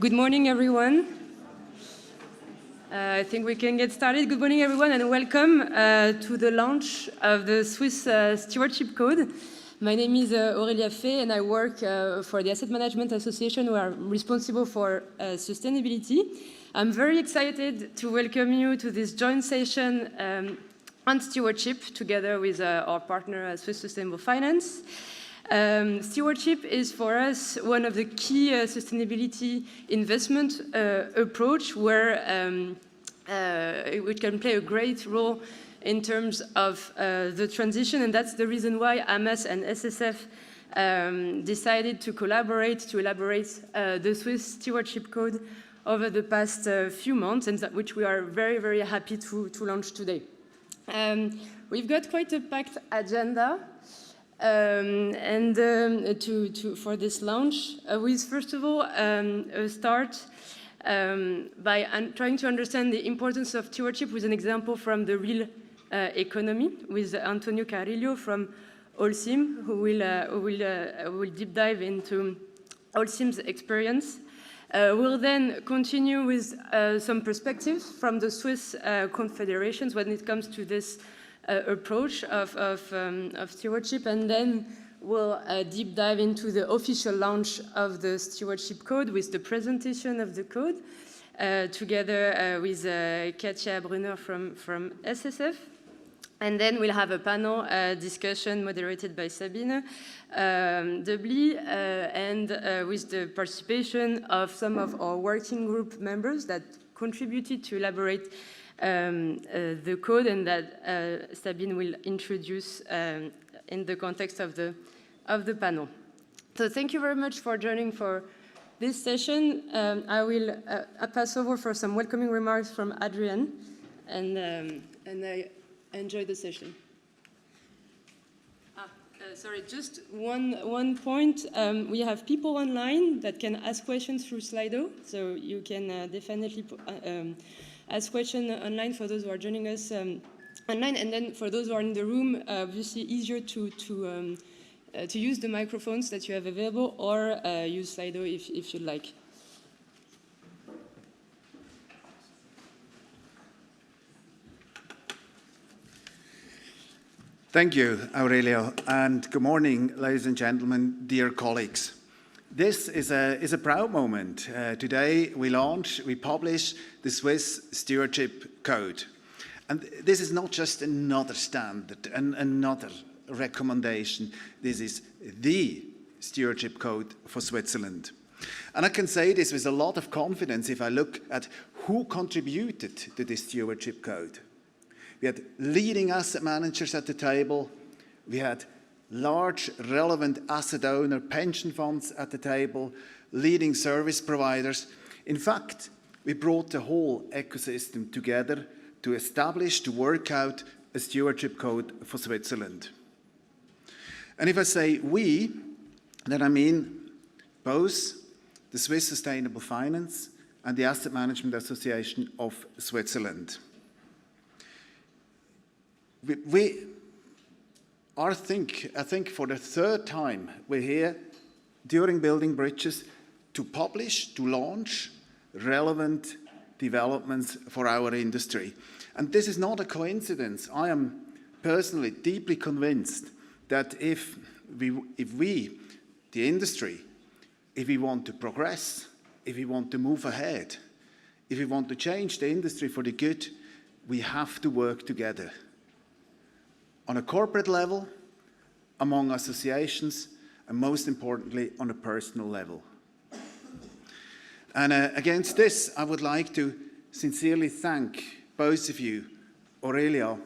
Good morning, everyone. I think we can get started. Good morning, everyone, and welcome to the launch of the Swiss Stewardship Code. My name is Aurélia Fay, and I work for the Asset Management Association, where I'm responsible for sustainability. I'm very excited to welcome you to this joint session on stewardship, together with our partner, Swiss Sustainable Finance. Stewardship is for us one of the key sustainability investment approach where it can play a great role in terms of the transition, and that's the reason why AMAS and SSF decided to collaborate to elaborate the Swiss Stewardship Code over the past few months, and which we are very, very happy to launch today. We've got quite a packed agenda. For this launch, we first of all start by trying to understand the importance of stewardship with an example from the real economy, with Antonio Carrillo from Holcim, who will deep dive into Holcim's experience. We'll then continue with some perspectives from the Swiss confederations when it comes to this approach of stewardship, and then we'll deep dive into the official launch of the Stewardship Code with the presentation of the code, together with Katia Brunner from SSF. And then we'll have a panel discussion moderated by Sabine Debly, and with the participation of some of our working group members that contributed to elaborate the code, and that Sabine will introduce in the context of the panel. So thank you very much for joining for this session. I will pass over for some welcoming remarks from Adrian, and I enjoy the session. Sorry, just one point. We have people online that can ask questions through Slido, so you can definitely ask questions online for those who are joining us online, and then for those who are in the room, obviously easier to use the microphones that you have available, or use Slido if you'd like. Thank you, Aurelio, and good morning, ladies and gentlemen, dear colleagues. This is a proud moment. Today we publish the Swiss Stewardship Code. And this is not just another standard, another recommendation. This is the Stewardship Code for Switzerland. And I can say this with a lot of confidence if I look at who contributed to this Stewardship Code. We had leading asset managers at the table. We had large, relevant asset owner pension funds at the table, leading service providers. In fact, we brought the whole ecosystem together to establish, to work out a stewardship code for Switzerland. And if I say we, then I mean both the Swiss Sustainable Finance and the Asset Management Association of Switzerland. I think for the third time we're here during Building Bridges to publish, to launch relevant developments for our industry. And this is not a coincidence. I am personally deeply convinced that if we, the industry, if we want to progress, if we want to move ahead, if we want to change the industry for the good, we have to work together. On a corporate level, among associations, and most importantly, on a personal level. And against this, I would like to sincerely thank both of you, Aurelia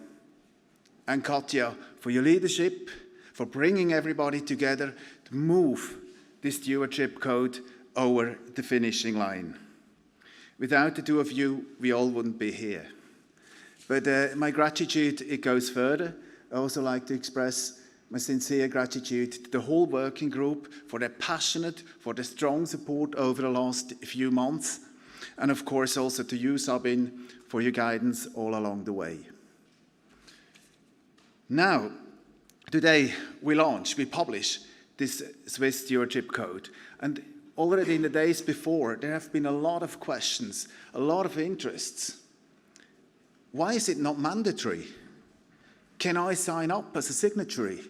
and Katia, for your leadership, for bringing everybody together to move this stewardship code over the finishing line. Without the two of you, we all wouldn't be here. But my gratitude, it goes further. I also like to express my sincere gratitude to the whole working group for their passionate, for their strong support over the last few months. And of course also to you, Sabine, for your guidance all along the way. Now, today we publish this Swiss Stewardship Code. And already in the days before, there have been a lot of questions, a lot of interests. Why is it not mandatory? Can I sign up as a signatory?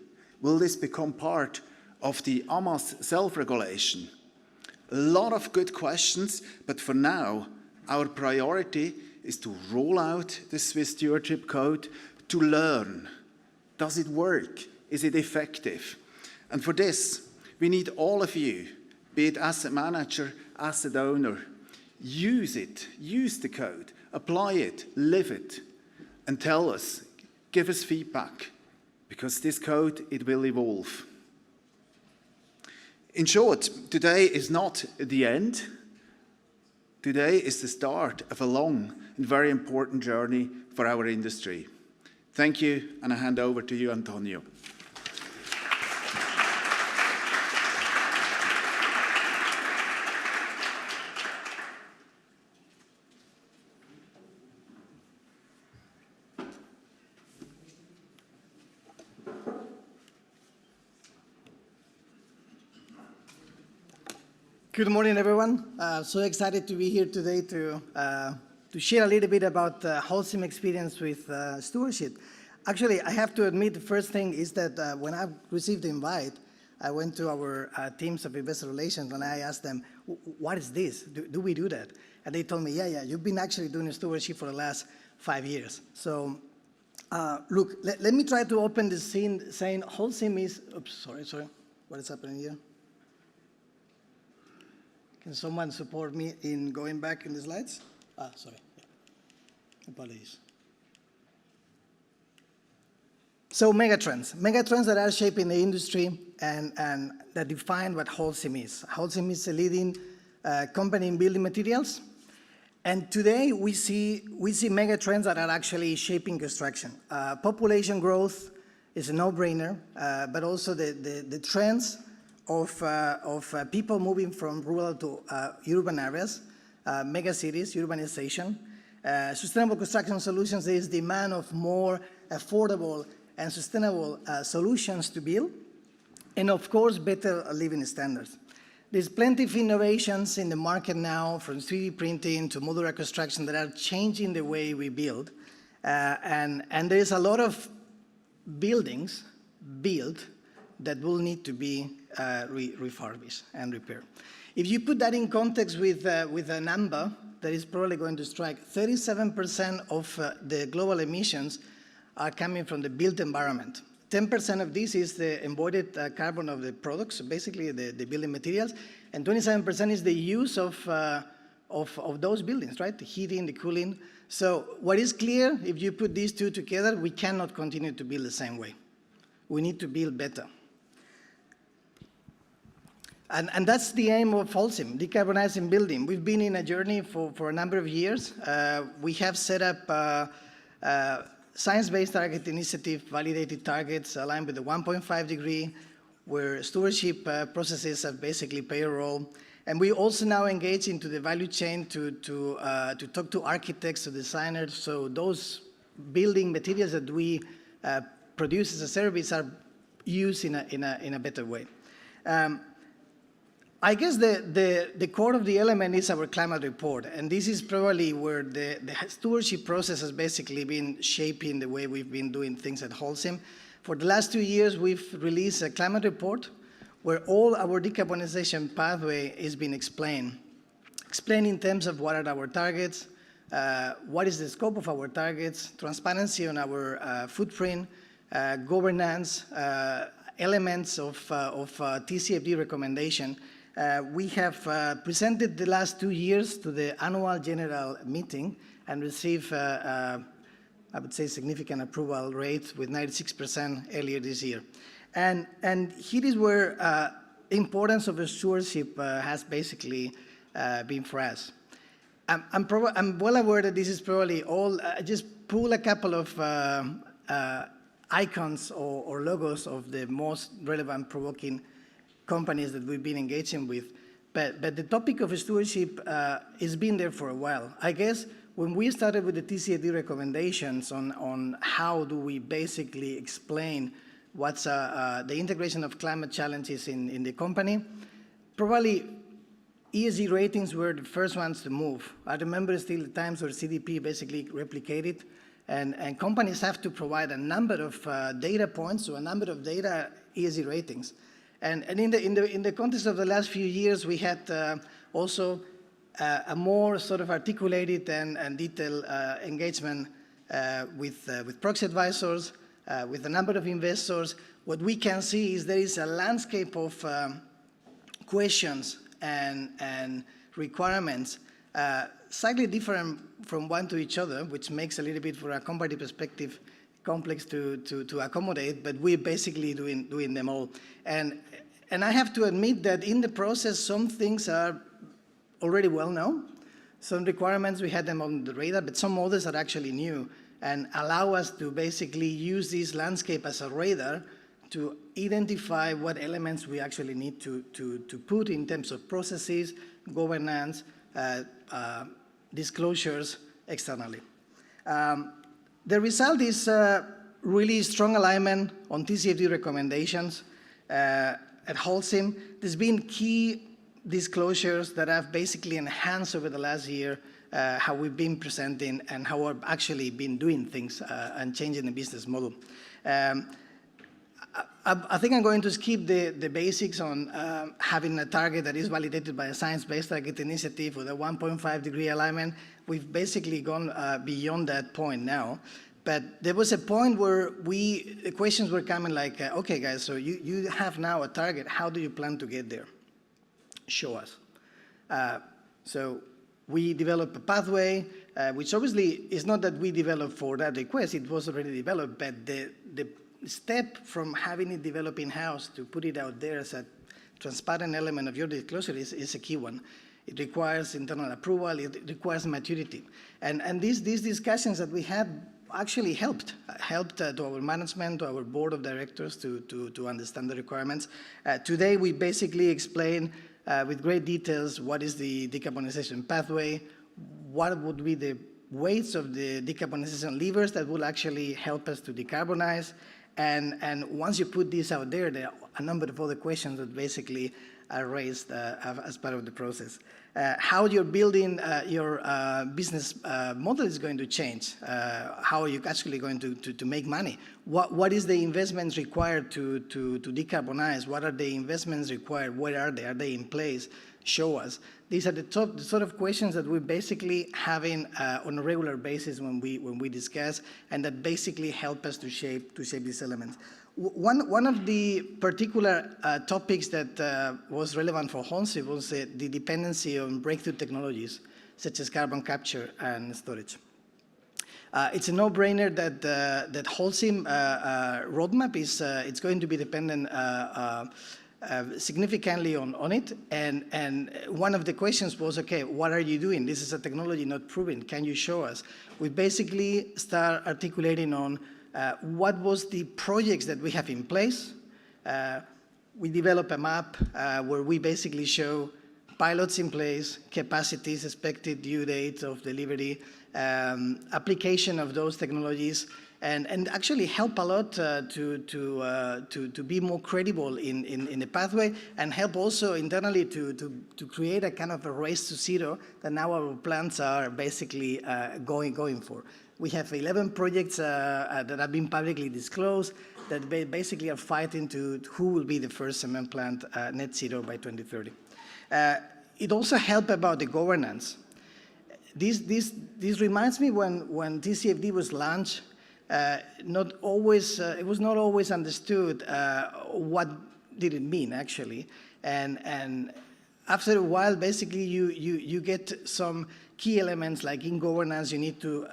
Will this become part of the AMA's self-regulation? A lot of good questions, but for now, our priority is to roll out the Swiss Stewardship Code, to learn. Does it work? Is it effective? And for this, we need all of you, be it asset manager, asset owner, use it, use the code, apply it, live it, and tell us, give us feedback, because this code, it will evolve. In short, today is not the end. Today is the start of a long and very important journey for our industry. Thank you, and I hand over to you, Antonio. Good morning, everyone. So excited to be here today to share a little bit about Holcim experience with stewardship. Actually, I have to admit, the first thing is that when I received the invite, I went to our teams of investor relations and I asked them, what is this? Do we do that? And they told me, yeah, you've been actually doing stewardship for the last 5 years. So look, let me try to open the scene saying Holcim is, oops, sorry, what is happening here? Can someone support me in going back in the slides? Sorry. Yeah. Apologies. So megatrends that are shaping the industry and that define what Holcim is. Holcim is a leading company in building materials. And today we see megatrends that are actually shaping construction. Population growth is a no-brainer, but also the trends of people moving from rural to urban areas, mega cities, urbanization. Sustainable construction solutions, there is demand of more affordable and sustainable solutions to build, and of course, better living standards. There's plenty of innovations in the market now, from 3D printing to modular construction, that are changing the way we build. And there's a lot of buildings built that will need to be refurbished and repaired. If you put that in context with a number that is probably going to strike, 37% of the global emissions are coming from the built environment. 10% of this is the embodied carbon of the products, so basically the building materials, and 27% is the use of those buildings, right? The heating, the cooling. So what is clear, if you put these two together, we cannot continue to build the same way. We need to build better. And that's the aim of Holcim, decarbonizing building. We've been in a journey for a number of years. We have set up science-based target initiative, validated targets aligned with the 1.5 degree, where stewardship processes have basically played a role. And we also now engage into the value chain to talk to architects, to designers, so those building materials that we produce as a service are used in a better way. I guess the core of the element is our climate report, and this is probably where the stewardship process has basically been shaping the way we've been doing things at Holcim. For the last 2 years, we've released a climate report where all our decarbonization pathway is being explained in terms of what are our targets, what is the scope of our targets, transparency on our footprint, governance, elements of TCFD recommendation. We have presented the last 2 years to the annual general meeting and received, I would say, significant approval rates with 96% earlier this year. And here is where importance of stewardship has basically been for us. I'm well aware that this is probably all, just pull a couple of icons or logos of the most relevant provoking companies that we've been engaging with. But the topic of stewardship has been there for a while. I guess when we started with the TCFD recommendations on how do we basically explain what's the integration of climate challenges in the company, probably ESG ratings were the first ones to move. I remember still the times where CDP basically replicated, and companies have to provide a number of data points, so a number of data ESG ratings. And in the context of the last few years, we had also a more sort of articulated and detailed engagement with proxy advisors, with a number of investors. What we can see is there is a landscape of questions and requirements slightly different from one to each other, which makes a little bit, from a company perspective, complex to accommodate, but we're basically doing them all. And I have to admit that in the process, some things are already well known. Some requirements, we had them on the radar, but some others are actually new and allow us to basically use this landscape as a radar to identify what elements we actually need to put in terms of processes, governance, disclosures externally. The result is really strong alignment on TCFD recommendations. At Holcim, there's been key disclosures that have basically enhanced over the last year how we've been presenting and how we've actually been doing things and changing the business model. I think I'm going to skip the basics on having a target that is validated by a science-based target initiative with a 1.5-degree alignment. We've basically gone beyond that point now. But there was a point where the questions were coming like, okay, guys, so you have now a target. How do you plan to get there? Show us. So we developed a pathway, which obviously is not that we developed for that request. It was already developed, but the step from having it developed in-house to put it out there as a transparent element of your disclosure is a key one. It requires internal approval, it requires maturity. And these discussions that we had actually helped to our management, to our board of directors to understand the requirements. Today we basically explain with great details what is the decarbonization pathway, what would be the weights of the decarbonization levers that will actually help us to decarbonize. And once you put this out there, there are a number of other questions that basically are raised as part of the process. How you're building your business model is going to change. How are you actually going to make money? What is the investments required to decarbonize? What are the investments required? Where are they? Are they in place? Show us. These are the sort of questions that we're basically having on a regular basis when we discuss, and that basically help us to shape these elements. One of the particular topics that was relevant for Holcim was the dependency on breakthrough technologies, such as carbon capture and storage. It's a no-brainer that Holcim roadmap is it's going to be dependent significantly on it, and one of the questions was, okay, what are you doing? This is a technology not proven. Can you show us? We basically start articulating on what was the projects that we have in place. We develop a map where we basically show pilots in place, capacities, expected due date of delivery, application of those technologies, and actually help a lot to be more credible in the pathway, and help also internally to create a kind of a race to zero that now our plants are basically going for. We have 11 projects that have been publicly disclosed that basically are fighting to who will be the first cement plant net zero by 2030. It also helped about the governance. This reminds me when TCFD was launched, it was not always understood what did it mean actually, and after a while, basically you get some key elements like in governance. You need to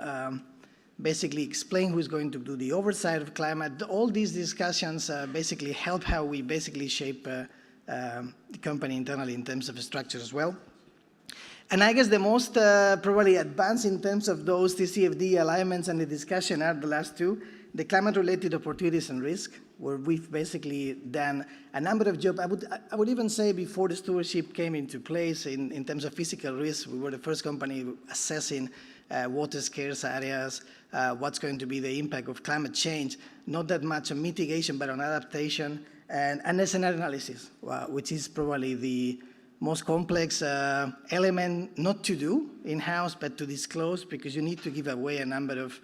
basically explain who's going to do the oversight of climate. All these discussions basically help how we basically shape the company internally in terms of structure as well. And I guess the most probably advanced in terms of those TCFD alignments and the discussion are the last two, the climate-related opportunities and risk, where we've basically done a number of jobs. I would even say before the stewardship came into place in terms of physical risk, we were the first company assessing water scarce areas, what's going to be the impact of climate change, not that much on mitigation, but on adaptation, and scenario analysis, which is probably most complex element not to do in-house, but to disclose, because you need to give away a number of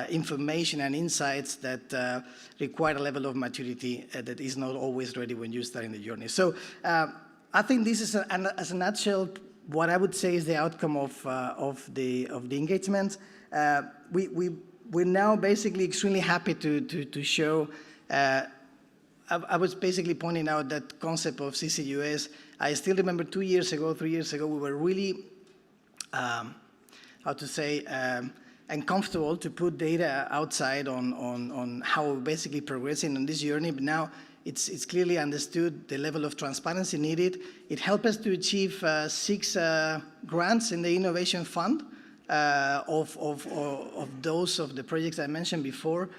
information and insights that require a level of maturity that is not always ready when you start in the journey. So I think this is, as a nutshell, what I would say is the outcome of the engagement. We're now basically extremely happy to show. I was basically pointing out that concept of CCUS. I still remember 3 years ago, we were really, how to say, uncomfortable to put data outside on how we're basically progressing on this journey. But now it's clearly understood the level of transparency needed. It helped us to achieve 6 grants in the Innovation Fund of the projects I mentioned before.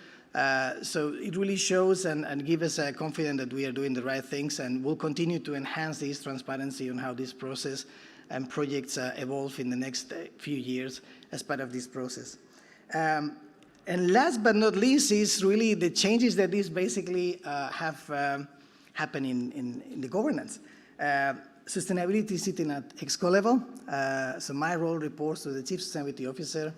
So it really shows and gives us confidence that we are doing the right things, and we'll continue to enhance this transparency on how this process and projects evolve in the next few years as part of this process. And last but not least is really the changes that this basically have happened in the governance. Sustainability is sitting at ExCo level, so my role reports to the Chief Sustainability Officer,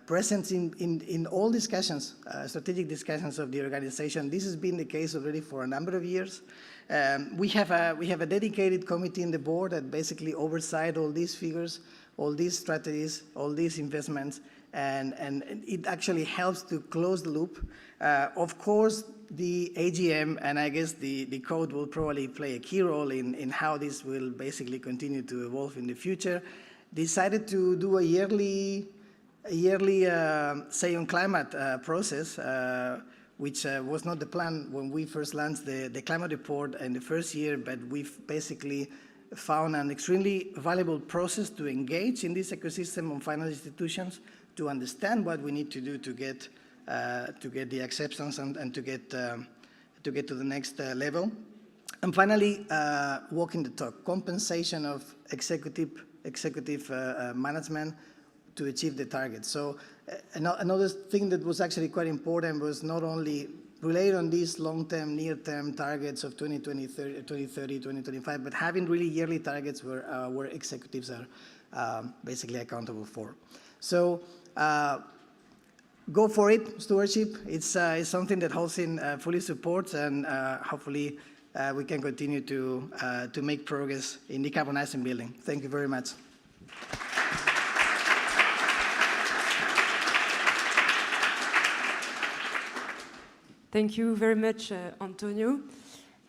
present in all discussions, strategic discussions of the organization. This has been the case already for a number of years. We have a dedicated committee in the board that basically oversight all these figures, all these strategies, all these investments, and it actually helps to close the loop. Of course, the AGM and I guess the code will probably play a key role in how this will basically continue to evolve in the future. Decided to do a yearly say on climate process, which was not the plan when we first launched the climate report in the first year, but we've basically found an extremely valuable process to engage in this ecosystem of financial institutions, to understand what we need to do to get the acceptance and to get to the next level. And finally, walking the talk, compensation of executive management to achieve the target. So another thing that was actually quite important was not only related on these long-term, near-term targets of 2020, 2030, 2025, but having really yearly targets where executives are basically accountable for. So go for it, stewardship. It's something that Holcim fully supports, and hopefully we can continue to make progress in decarbonizing building. Thank you very much. Thank you very much, Antonio.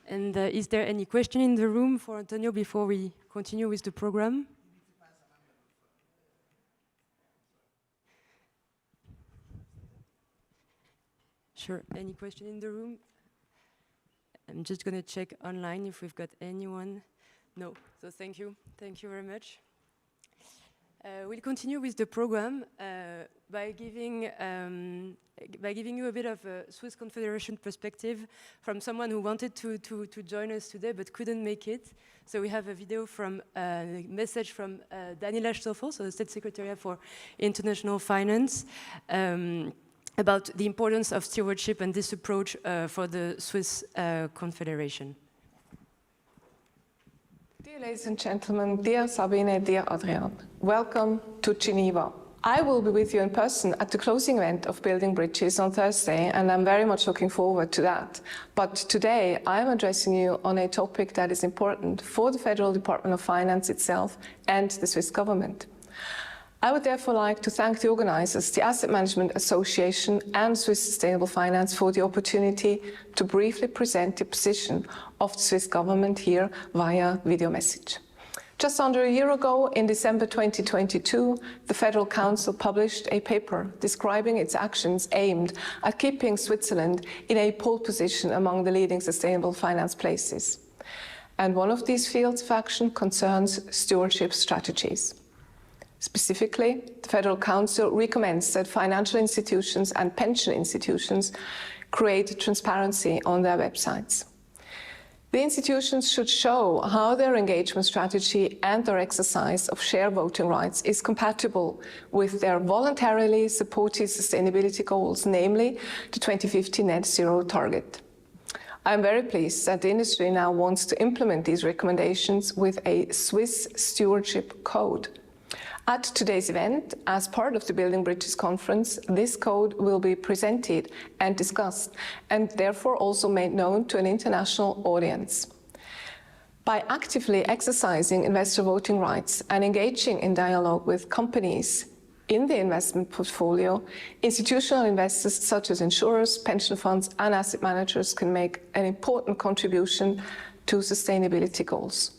And is there any question in the room for Antonio before we continue with the program? Sure. Any question in the room? I'm just going to check online if we've got anyone. No. So thank you. Thank you very much. We'll continue with the program by giving you a bit of a Swiss Confederation perspective from someone who wanted to join us today but couldn't make it. So we have a video from a message from Daniela Stoffel, so the State Secretary for International Finance, about the importance of stewardship and this approach for the Swiss Confederation. Dear ladies and gentlemen, dear Sabine, dear Adrian, welcome to Geneva. I will be with you in person at the closing event of Building Bridges on Thursday, and I'm very much looking forward to that. But today I'm addressing you on a topic that is important for the Federal Department of Finance itself and the Swiss government. I would therefore like to thank the organizers, the Asset Management Association and Swiss Sustainable Finance, for the opportunity to briefly present the position of the Swiss government here via video message. Just under a year ago, in December 2022, the Federal Council published a paper describing its actions aimed at keeping Switzerland in a pole position among the leading sustainable finance places. And one of these fields of action concerns stewardship strategies. Specifically, the Federal Council recommends that financial institutions and pension institutions create transparency on their websites. The institutions should show how their engagement strategy and their exercise of share voting rights is compatible with their voluntarily supported sustainability goals, namely the 2050 net zero target. I'm very pleased that the industry now wants to implement these recommendations with a Swiss Stewardship Code. At today's event, as part of the Building Bridges conference, this code will be presented and discussed, and therefore also made known to an international audience. By actively exercising investor voting rights and engaging in dialogue with companies in the investment portfolio, institutional investors such as insurers, pension funds, and asset managers can make an important contribution to sustainability goals.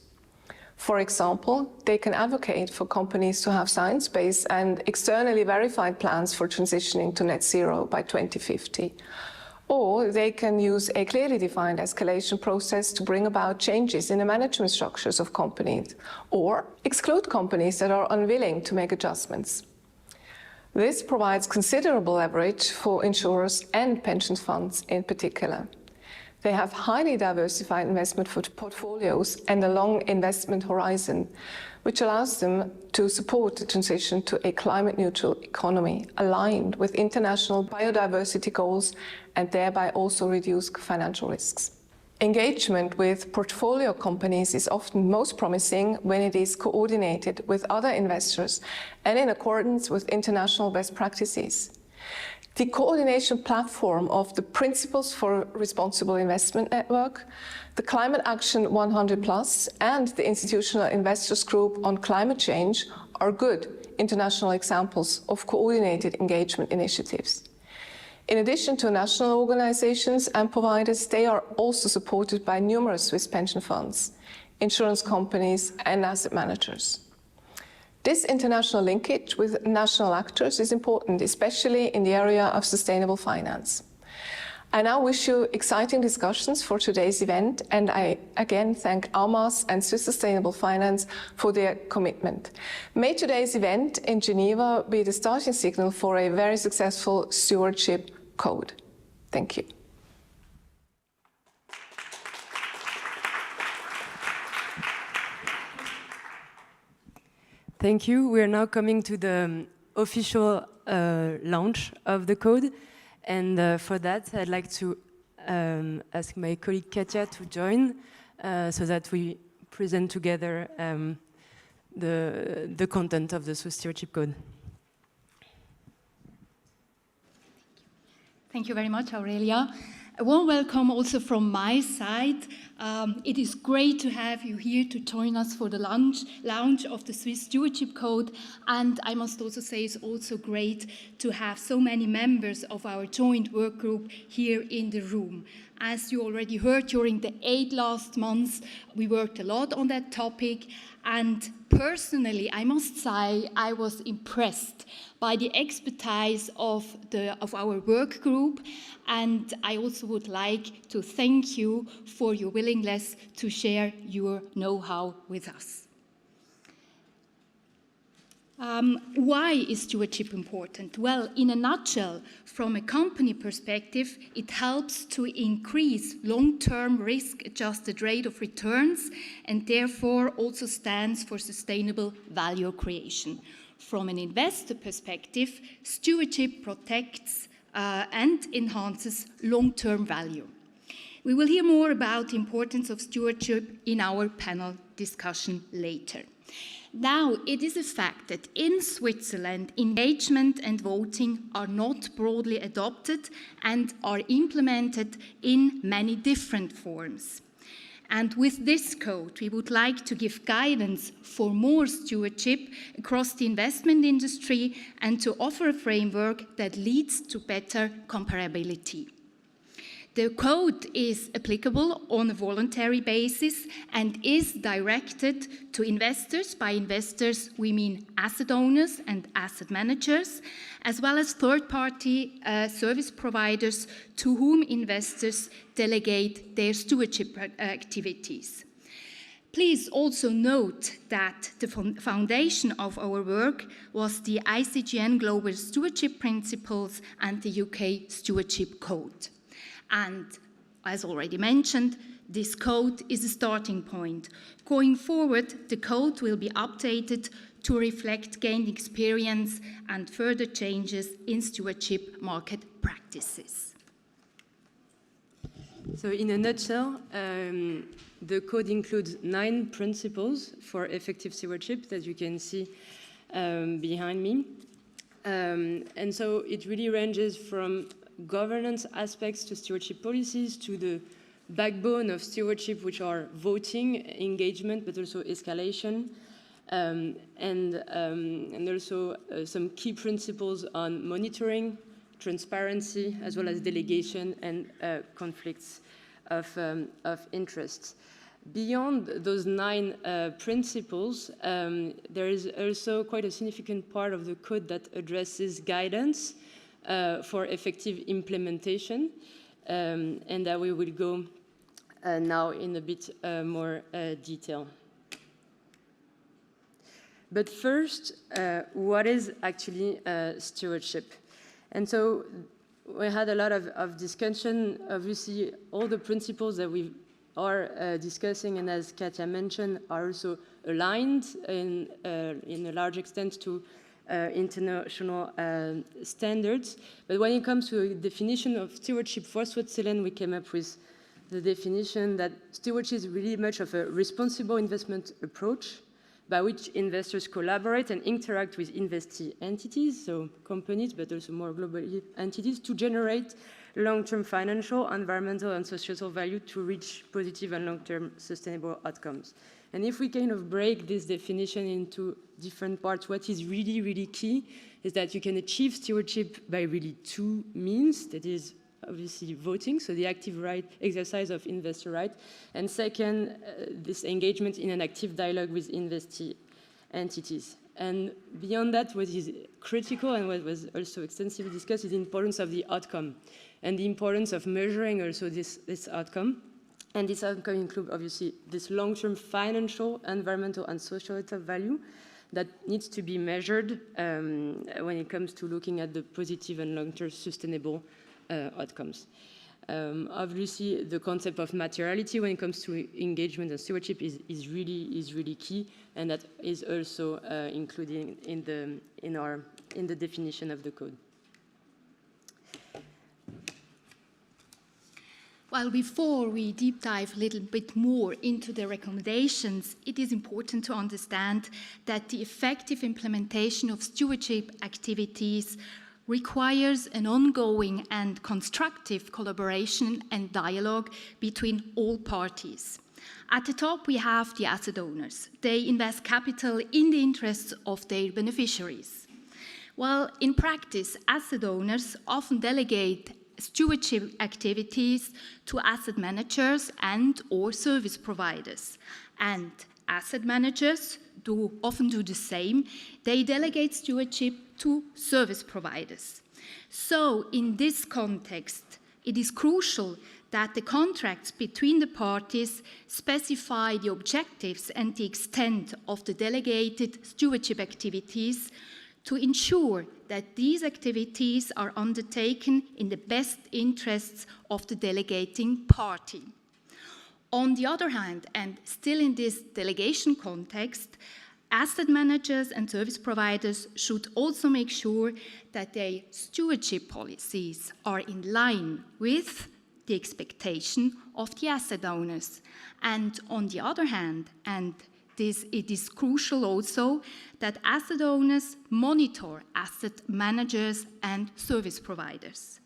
For example, they can advocate for companies to have science-based and externally verified plans for transitioning to net zero by 2050. Or they can use a clearly defined escalation process to bring about changes in the management structures of companies, or exclude companies that are unwilling to make adjustments. This provides considerable leverage for insurers and pension funds in particular. They have highly diversified investment portfolios and a long investment horizon, which allows them to support the transition to a climate-neutral economy aligned with international biodiversity goals and thereby also reduce financial risks. Engagement with portfolio companies is often most promising when it is coordinated with other investors and in accordance with international best practices. The coordination platform of the Principles for Responsible Investment Network, the Climate Action 100+, and the Institutional Investors Group on Climate Change are good international examples of coordinated engagement initiatives. In addition to national organizations and providers, they are also supported by numerous Swiss pension funds, insurance companies, and asset managers. This international linkage with national actors is important, especially in the area of sustainable finance. I now wish you exciting discussions for today's event, and I again thank AMAS and Swiss Sustainable Finance for their commitment. May today's event in Geneva be the starting signal for a very successful stewardship code. Thank you. Thank you. We are now coming to the official launch of the code. And for that, I'd like to ask my colleague Katia to join so that we present together the content of the Swiss Stewardship Code. Thank you very much, Aurelia. A warm welcome also from my side. It is great to have you here to join us for the launch of the Swiss Stewardship Code. And I must also say it's also great to have so many members of our joint work group here in the room. As you already heard, during the 8 last months, we worked a lot on that topic. And personally, I must say, I was impressed by the expertise of our work group. And I also would like to thank you for your willingness to share your know-how with us. Why is stewardship important? Well, in a nutshell, from a company perspective, it helps to increase long-term risk-adjusted rate of returns and therefore also stands for sustainable value creation. From an investor perspective, stewardship protects and enhances long-term value. We will hear more about the importance of stewardship in our panel discussion later. Now, it is a fact that in Switzerland, engagement and voting are not broadly adopted and are implemented in many different forms. And with this code, we would like to give guidance for more stewardship across the investment industry and to offer a framework that leads to better comparability. The code is applicable on a voluntary basis and is directed to investors. By investors, we mean asset owners and asset managers, as well as third-party service providers to whom investors delegate their stewardship activities. Please also note that the foundation of our work was the ICGN Global Stewardship Principles and the UK Stewardship Code. And as already mentioned, this code is a starting point. Going forward, the code will be updated to reflect gained experience and further changes in stewardship market practices. So in a nutshell, the code includes 9 principles for effective stewardship that you can see behind me. And so it really ranges from governance aspects to stewardship policies to the backbone of stewardship, which are voting, engagement, but also escalation, and also some key principles on monitoring, transparency, as well as delegation and conflicts of interest. Beyond those 9 principles, there is also quite a significant part of the code that addresses guidance for effective implementation, and that we will go now in a bit more detail. But first, what is actually stewardship? And so we had a lot of discussion. Obviously, all the principles that we are discussing, and as Katja mentioned, are also aligned in a large extent to international standards. But when it comes to a definition of stewardship for Switzerland, we came up with the definition that stewardship is really much of a responsible investment approach by which investors collaborate and interact with investee entities, so companies, but also more globally entities, to generate long-term financial, environmental, and societal value to reach positive and long-term sustainable outcomes. And if we kind of break this definition into different parts, what is really, really key is that you can achieve stewardship by really 2 means. That is obviously voting, so the active right exercise of investor right, and second, this engagement in an active dialogue with investee entities. And beyond that, what is critical and what was also extensively discussed is the importance of the outcome and the importance of measuring also this outcome. And this outcome includes obviously this long-term financial, environmental, and societal value that needs to be measured when it comes to looking at the positive and long-term sustainable outcomes. Obviously, the concept of materiality when it comes to engagement and stewardship is really key, and that is also included in the definition of the code. Well, before we deep dive a little bit more into the recommendations, it is important to understand that the effective implementation of stewardship activities requires an ongoing and constructive collaboration and dialogue between all parties. At the top, we have the asset owners. They invest capital in the interests of their beneficiaries. Well, in practice, asset owners often delegate stewardship activities to asset managers and or service providers. And asset managers often do the same. They delegate stewardship to service providers. So in this context, it is crucial that the contracts between the parties specify the objectives and the extent of the delegated stewardship activities to ensure that these activities are undertaken in the best interests of the delegating party. On the other hand, and still in this delegation context, asset managers and service providers should also make sure that their stewardship policies are in line with the expectation of the asset owners. And on the other hand, it is crucial also that asset owners monitor asset managers and service providers.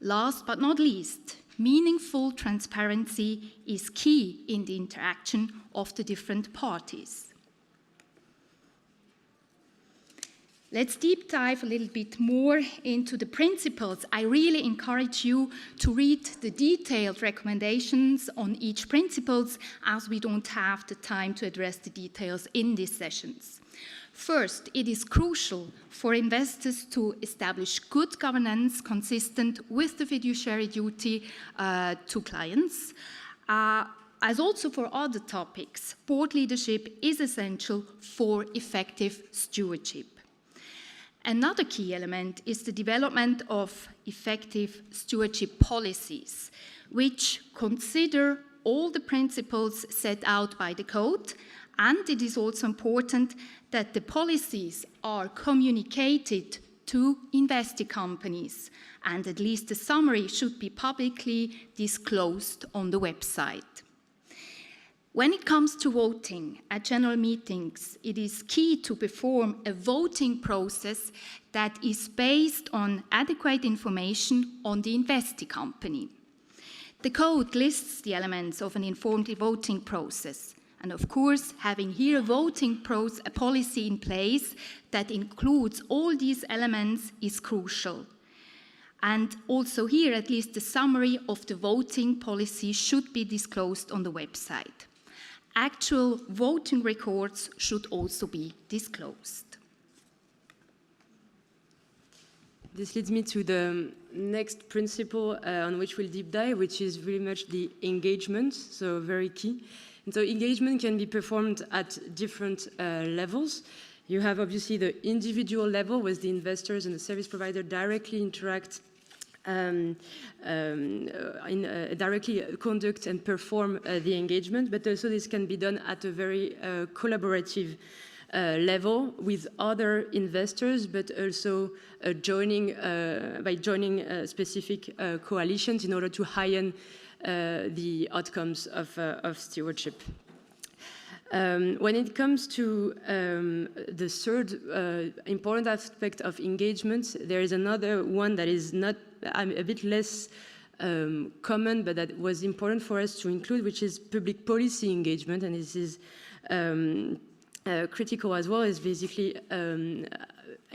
Last but not least, meaningful transparency is key in the interaction of the different parties. Let's deep dive a little bit more into the principles. I really encourage you to read the detailed recommendations on each principles, as we don't have the time to address the details in these sessions. First, it is crucial for investors to establish good governance consistent with the fiduciary duty to clients. As also for other topics, board leadership is essential for effective stewardship. Another key element is the development of effective stewardship policies, which consider all the principles set out by the code, and it is also important that the policies are communicated to invested companies, and at least the summary should be publicly disclosed on the website. When it comes to voting at general meetings, it is key to perform a voting process that is based on adequate information on the investee company. The code lists the elements of an informed voting process, and of course, having here a voting policy in place that includes all these elements is crucial. And also here, at least the summary of the voting policy should be disclosed on the website. Actual voting records should also be disclosed. This leads me to the next principle on which we'll deep dive, which is very much the engagement, so very key. And so engagement can be performed at different levels. You have obviously the individual level with the investors and the service provider directly interact, directly conduct and perform the engagement, but also this can be done at a very collaborative level with other investors, but also by joining specific coalitions in order to heighten the outcomes of stewardship. When it comes to the third important aspect of engagement, there is another one that is not a bit less common, but that was important for us to include, which is public policy engagement, and this is critical as well, is basically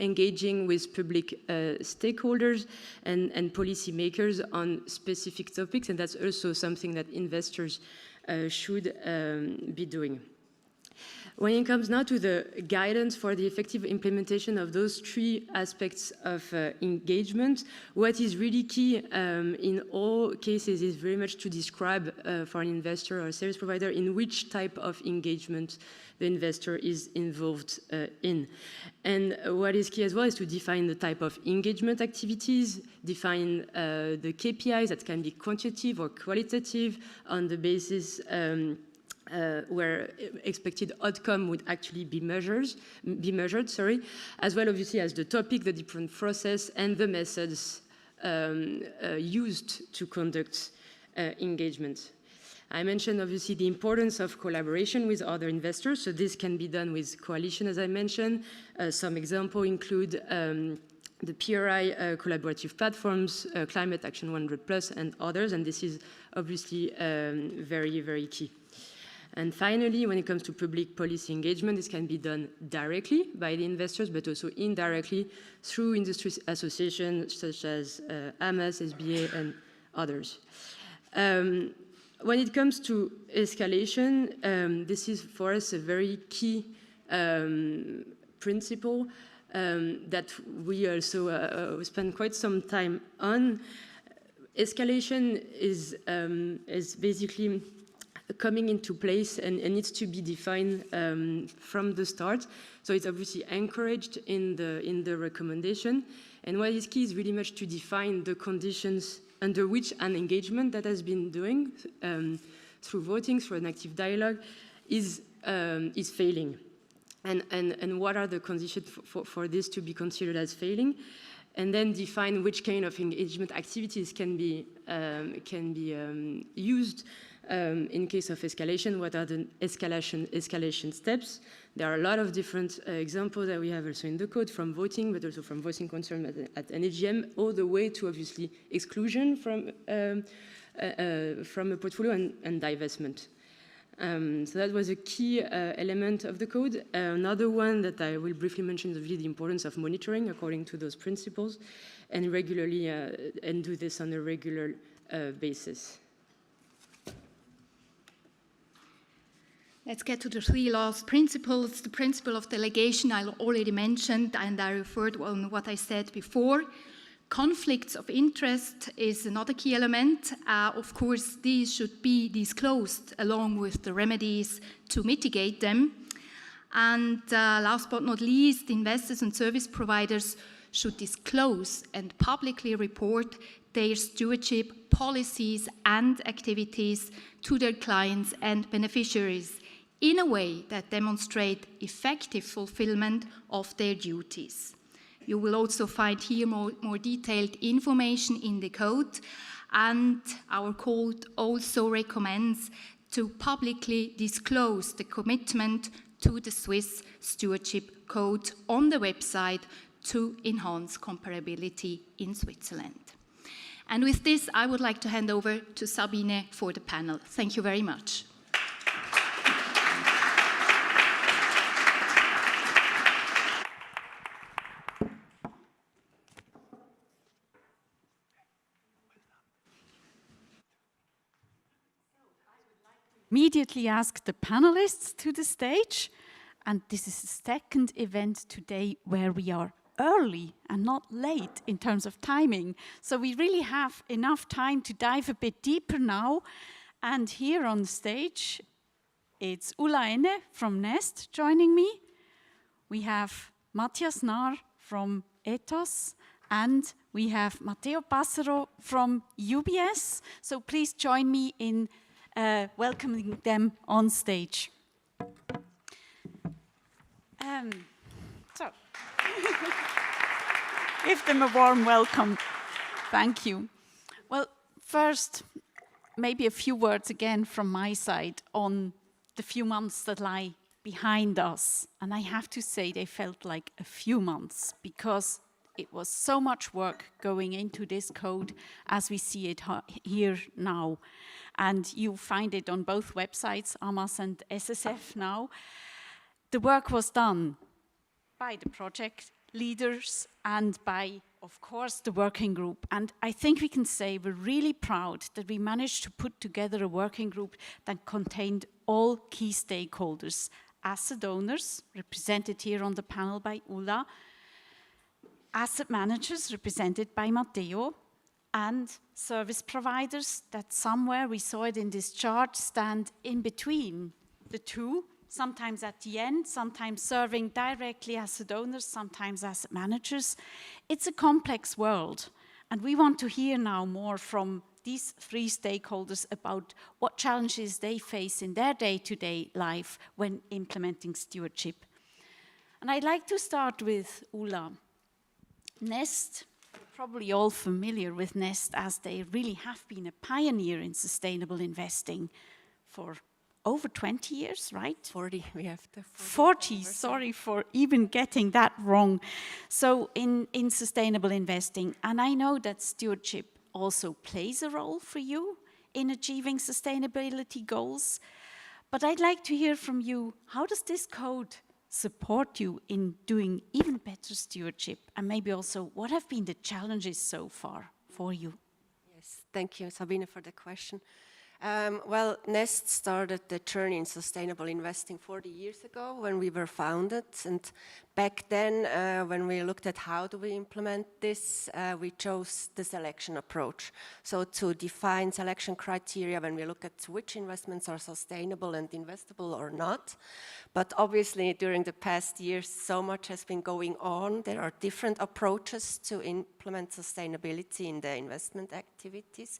engaging with public stakeholders and policymakers on specific topics, and that's also something that investors should be doing. When it comes now to the guidance for the effective implementation of those three aspects of engagement, what is really key in all cases is very much to describe for an investor or a service provider in which type of engagement the investor is involved in. And what is key as well is to define the type of engagement activities, define the KPIs that can be quantitative or qualitative on the basis where expected outcome would actually be measured, as well obviously as the topic, the different process, and the methods used to conduct engagement. I mentioned obviously the importance of collaboration with other investors, so this can be done with coalition, as I mentioned. Some examples include the PRI collaborative platforms, Climate Action 100+, and others, and this is obviously very, very key. And finally, when it comes to public policy engagement, this can be done directly by the investors, but also indirectly through industry associations such as AMAS, SBA, and others. When it comes to escalation, this is for us a very key principle that we also spend quite some time on. Escalation is basically coming into place and needs to be defined from the start. So it's obviously encouraged in the recommendation. And what is key is really much to define the conditions under which an engagement that has been doing through voting, through an active dialogue, is failing. And what are the conditions for this to be considered as failing? And then define which kind of engagement activities can be used in case of escalation. What are the escalation steps? There are a lot of different examples that we have also in the code, from voting, but also from voicing concern at an AGM, all the way to obviously exclusion from a portfolio and divestment. So that was a key element of the code. Another one that I will briefly mention is really the importance of monitoring according to those principles, and regularly and do this on a regular basis. Let's get to the three last principles. The principle of delegation I already mentioned, and I referred on what I said before. Conflicts of interest is another key element. Of course, these should be disclosed along with the remedies to mitigate them. And last but not least, investors and service providers should disclose and publicly report their stewardship policies and activities to their clients and beneficiaries in a way that demonstrate effective fulfillment of their duties. You will also find here more detailed information in the code, and our code also recommends to publicly disclose the commitment to the Swiss Stewardship Code on the website to enhance comparability in Switzerland. And with this, I would like to hand over to Sabine for the panel. Thank you very much. Immediately ask the panelists to the stage, and this is the second event today where we are early and not late in terms of timing. So we really have enough time to dive a bit deeper now. And here on stage, it's Ulla Enne from Nest joining me. We have Matthias Nahr from Ethos, and we have Matteo Passero from UBS. So please join me in welcoming them on stage. Give them a warm welcome. Thank you. Well, first, maybe a few words again from my side on the few months that lie behind us. And I have to say they felt like a few months because it was so much work going into this code as we see it here now. And you find it on both websites, AMAS and SSF now. The work was done by the project leaders and by, of course, the working group. And I think we can say we're really proud that we managed to put together a working group that contained all key stakeholders, asset owners, represented here on the panel by Ulla, asset managers, represented by Matteo, and service providers that somewhere, we saw it in this chart, stand in between the two, sometimes at the end, sometimes serving directly asset owners, sometimes asset managers. It's a complex world, and we want to hear now more from these three stakeholders about what challenges they face in their day-to-day life when implementing stewardship. And I'd like to start with Ulla. Nest, probably all familiar with Nest as they really have been a pioneer in sustainable investing for over 20 years, right? 40, we have the 40, sorry for even getting that wrong. So in sustainable investing, and I know that stewardship also plays a role for you in achieving sustainability goals, but I'd like to hear from you, how does this code support you in doing even better stewardship? And maybe also, what have been the challenges so far for you? Yes, thank you, Sabine, for the question. Well, Nest started the journey in sustainable investing 40 years ago when we were founded. And back then, when we looked at how do we implement this, we chose the selection approach. So to define selection criteria when we look at which investments are sustainable and investable or not. But obviously, during the past years, so much has been going on. There are different approaches to implement sustainability in the investment activities.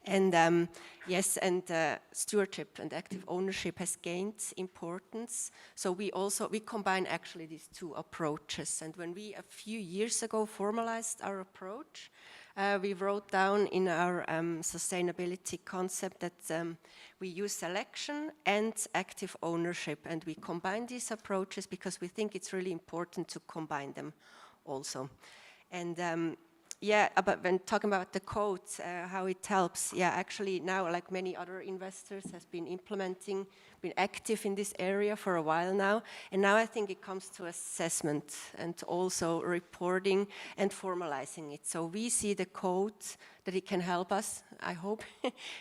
And yes, and stewardship and active ownership has gained importance. So we combine actually these two approaches. And when we a few years ago formalized our approach, we wrote down in our sustainability concept that we use selection and active ownership, and we combine these approaches because we think it's really important to combine them also. And yeah, but when talking about the code, how it helps, yeah, actually now, like many other investors, has been active in this area for a while now, and now I think it comes to assessment and also reporting and formalizing it. So we see the code that it can help us, I hope,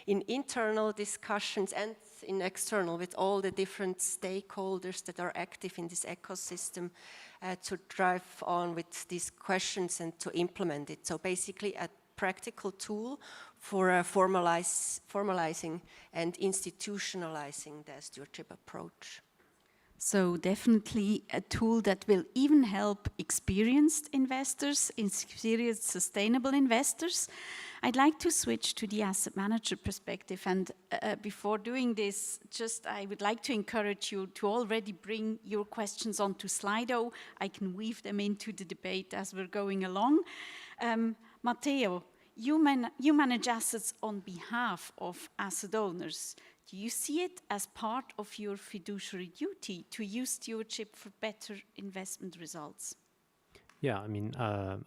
in internal discussions and in external with all the different stakeholders that are active in this ecosystem to drive on with these questions and to implement it. So basically a practical tool for formalizing and institutionalizing the stewardship approach. So definitely a tool that will even help experienced investors, experienced sustainable investors. I'd like to switch to the asset manager perspective, and before doing this, I would like to encourage you to already bring your questions onto Slido. I can weave them into the debate as we're going along. Matteo, you manage assets on behalf of asset owners. Do you see it as part of your fiduciary duty to use stewardship for better investment results? Yeah, I mean,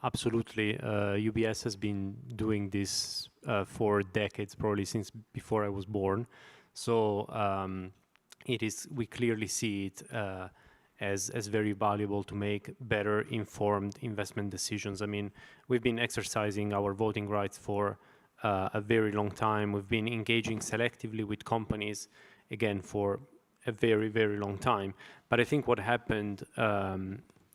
absolutely. UBS has been doing this for decades, probably since before I was born. So we clearly see it as very valuable to make better informed investment decisions. I mean, we've been exercising our voting rights for a very long time. We've been engaging selectively with companies, again, for a very, very long time. But I think what happened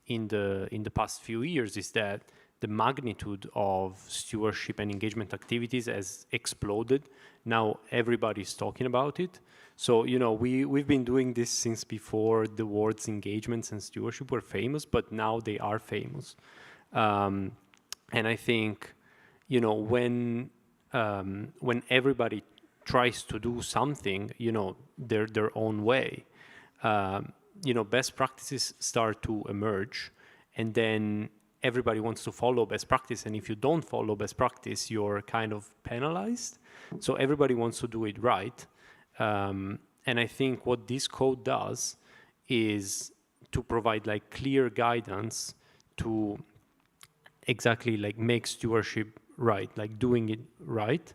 in the past few years is that the magnitude of stewardship and engagement activities has exploded. Now everybody's talking about it. So, you know, we've been doing this since before the words engagements and stewardship were famous, but now they are famous. And I think, you know, when everybody tries to do something, you know, their own way, you know, best practices start to emerge, and then everybody wants to follow best practice. And if you don't follow best practice, you're kind of penalized. So everybody wants to do it right. And I think what this code does is to provide like clear guidance to exactly like make stewardship right, like doing it right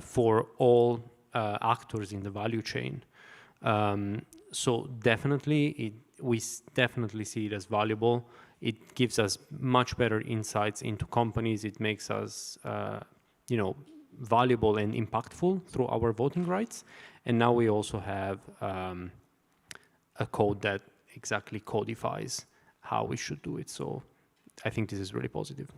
for all actors in the value chain. So definitely, we definitely see it as valuable. It gives us much better insights into companies. It makes us, you know, valuable and impactful through our voting rights. And now we also have a code that exactly codifies how we should do it. So I think this is really positive.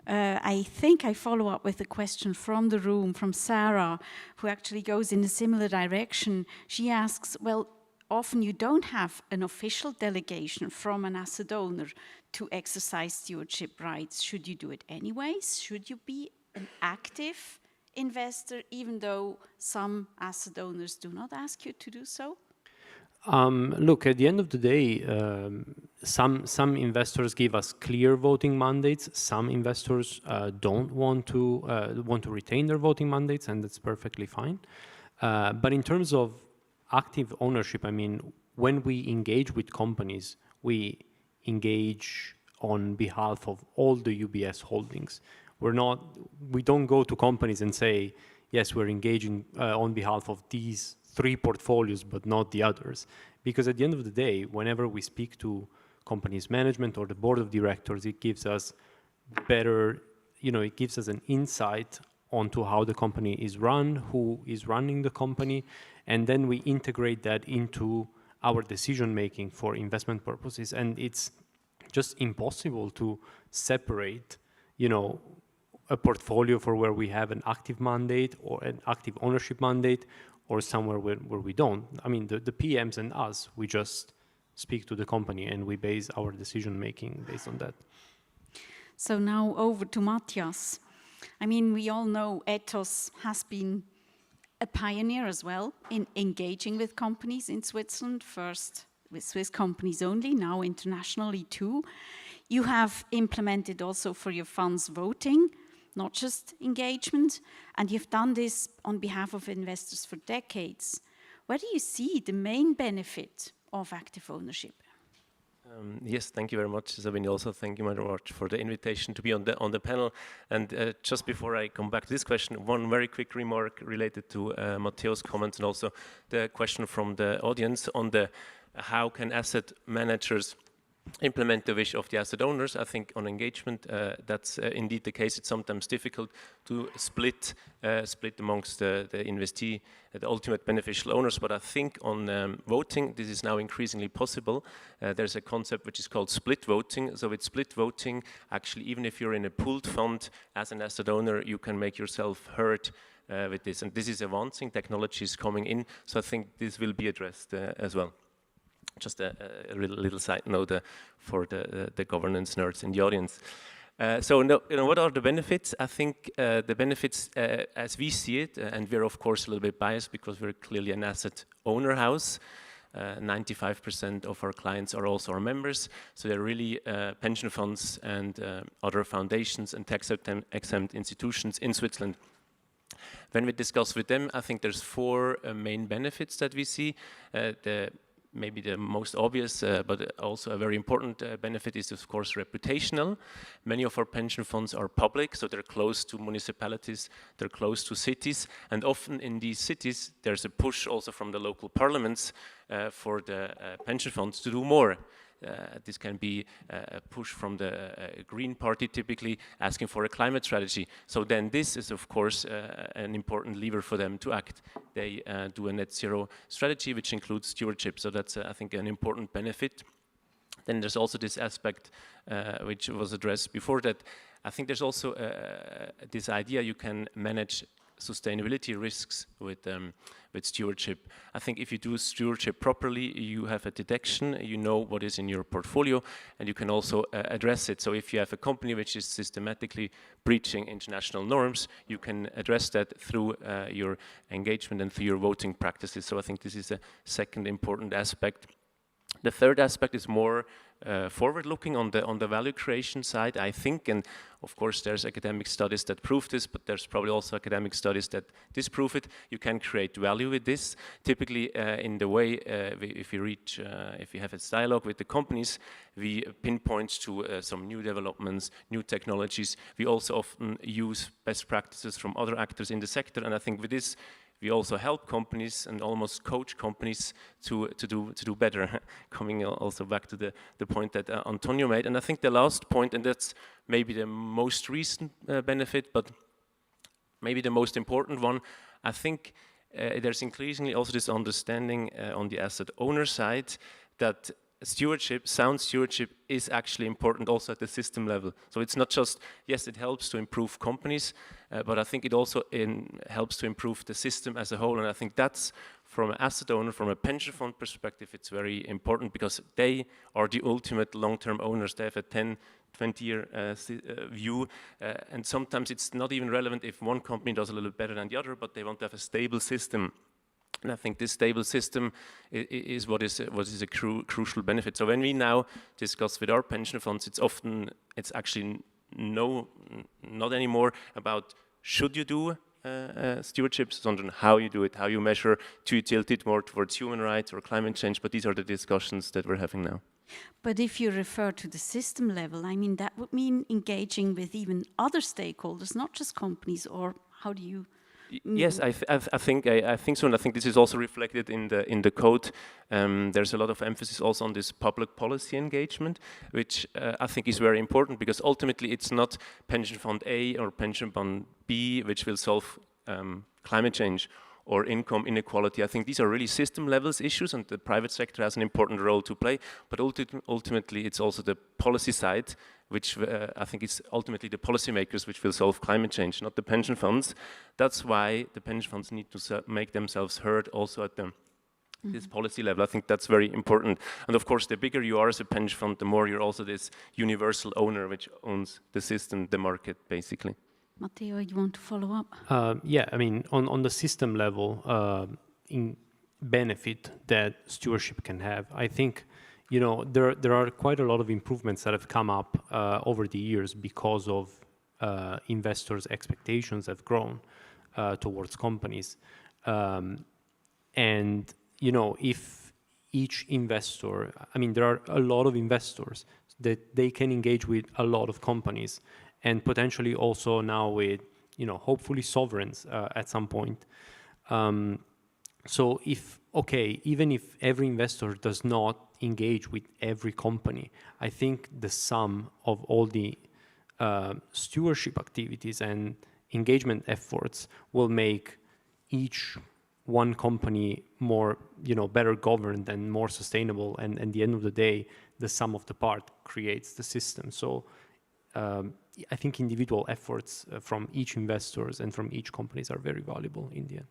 I think I follow up with a question from the room, from Sarah, who actually goes in a similar direction. She asks, well, often you don't have an official delegation from an asset owner to exercise stewardship rights. Should you do it anyways? Should you be an active investor, even though some asset owners do not ask you to do so? Look, at the end of the day, some investors give us clear voting mandates. Some investors don't want to retain their voting mandates, and that's perfectly fine. But in terms of active ownership, I mean, when we engage with companies, we engage on behalf of all the UBS holdings. We don't go to companies and say, yes, we're engaging on behalf of these 3 portfolios, but not the others. Because at the end of the day, whenever we speak to companies management or the board of directors, it gives us better, you know, it gives us an insight onto how the company is run, who is running the company, and then we integrate that into our decision making for investment purposes. And it's just impossible to separate, you know, a portfolio for where we have an active mandate or an active ownership mandate, or somewhere where we don't. I mean, the PMs and us, we just speak to the company and we base our decision making based on that. So now over to Matthias. I mean, we all know Ethos has been a pioneer as well in engaging with companies in Switzerland, first with Swiss companies only, now internationally too. You have implemented also for your funds voting, not just engagement, and you've done this on behalf of investors for decades. Where do you see the main benefit of active ownership? Yes, thank you very much, Sabine. Also, thank you very much for the invitation to be on the panel. And just before I come back to this question, one very quick remark related to Matteo's comments and also the question from the audience on the how can asset managers implement the wish of the asset owners. I think on engagement, that's indeed the case. It's sometimes difficult to split amongst the investee, the ultimate beneficial owners. But I think on voting, this is now increasingly possible. There's a concept which is called split voting. So with split voting, actually, even if you're in a pooled fund as an asset owner, you can make yourself heard with this. And this is advancing. Technology is coming in. So I think this will be addressed as well. Just a little side note for the governance nerds in the audience. What are the benefits? I think the benefits, as we see it, and we're of course a little bit biased because we're clearly an asset owner house. 95% of our clients are also our members, so they're really pension funds and other foundations and tax-exempt institutions in Switzerland. When we discuss with them, I think there's 4 main benefits that we see. Maybe the most obvious, but also a very important benefit is, of course, reputational. Many of our pension funds are public, so they're close to municipalities, they're close to cities, and often in these cities, there's a push also from the local parliaments for the pension funds to do more. This can be a push from the Green Party, typically asking for a climate strategy. So then this is, of course, an important lever for them to act. They do a net zero strategy, which includes stewardship. So that's, I think, an important benefit. Then there's also this aspect which was addressed before that. I think there's also this idea you can manage sustainability risks with stewardship. I think if you do stewardship properly, you have a detection, you know what is in your portfolio, and you can also address it. So if you have a company which is systematically breaching international norms, you can address that through your engagement and through your voting practices. So I think this is a second important aspect. The third aspect is more forward-looking on the value creation side, I think, and of course there's academic studies that prove this, but there's probably also academic studies that disprove it. You can create value with this. Typically, in the way if you have a dialogue with the companies, we pinpoint to some new developments, new technologies. We also often use best practices from other actors in the sector, and I think with this, we also help companies and almost coach companies to do better. Coming also back to the point that Antonio made. And I think the last point, and that's maybe the most recent benefit, but maybe the most important one, I think there's increasingly also this understanding on the asset owner side that stewardship, sound stewardship, is actually important also at the system level. So it's not just, yes, it helps to improve companies, but I think it also helps to improve the system as a whole. And I think that's, from an asset owner, from a pension fund perspective, it's very important because they are the ultimate long-term owners. They have a 10, 20-year view, and sometimes it's not even relevant if one company does a little better than the other, but they want to have a stable system. And I think this stable system is what is a crucial benefit. So when we now discuss with our pension funds, it's actually not anymore about should you do stewardship, sondern how you do it, how you measure, do you tilt it more towards human rights or climate change, but these are the discussions that we're having now. But if you refer to the system level, I mean, that would mean engaging with even other stakeholders, not just companies, or how do you... Yes, I think so, and I think this is also reflected in the code. There's a lot of emphasis also on this public policy engagement, which I think is very important because ultimately it's not pension fund A or pension fund B which will solve climate change or income inequality. I think these are really system levels issues, and the private sector has an important role to play. But ultimately, it's also the policy side, which I think is ultimately the policymakers which will solve climate change, not the pension funds. That's why the pension funds need to make themselves heard also at this policy level. I think that's very important. And of course, the bigger you are as a pension fund, the more you're also this universal owner which owns the system, the market, basically. Matteo, you want to follow up? Yeah, I mean, on the system level, in benefit that stewardship can have, I think, you know, there are quite a lot of improvements that have come up over the years because of investors' expectations have grown towards companies. And, you know, if each investor, I mean, there are a lot of investors that they can engage with a lot of companies, and potentially also now with, you know, hopefully sovereigns at some point. So even if every investor does not engage with every company, I think the sum of all the stewardship activities and engagement efforts will make each one company more, you know, better governed and more sustainable. And at the end of the day, the sum of the part creates the system. So I think individual efforts from each investors and from each companies are very valuable in the end.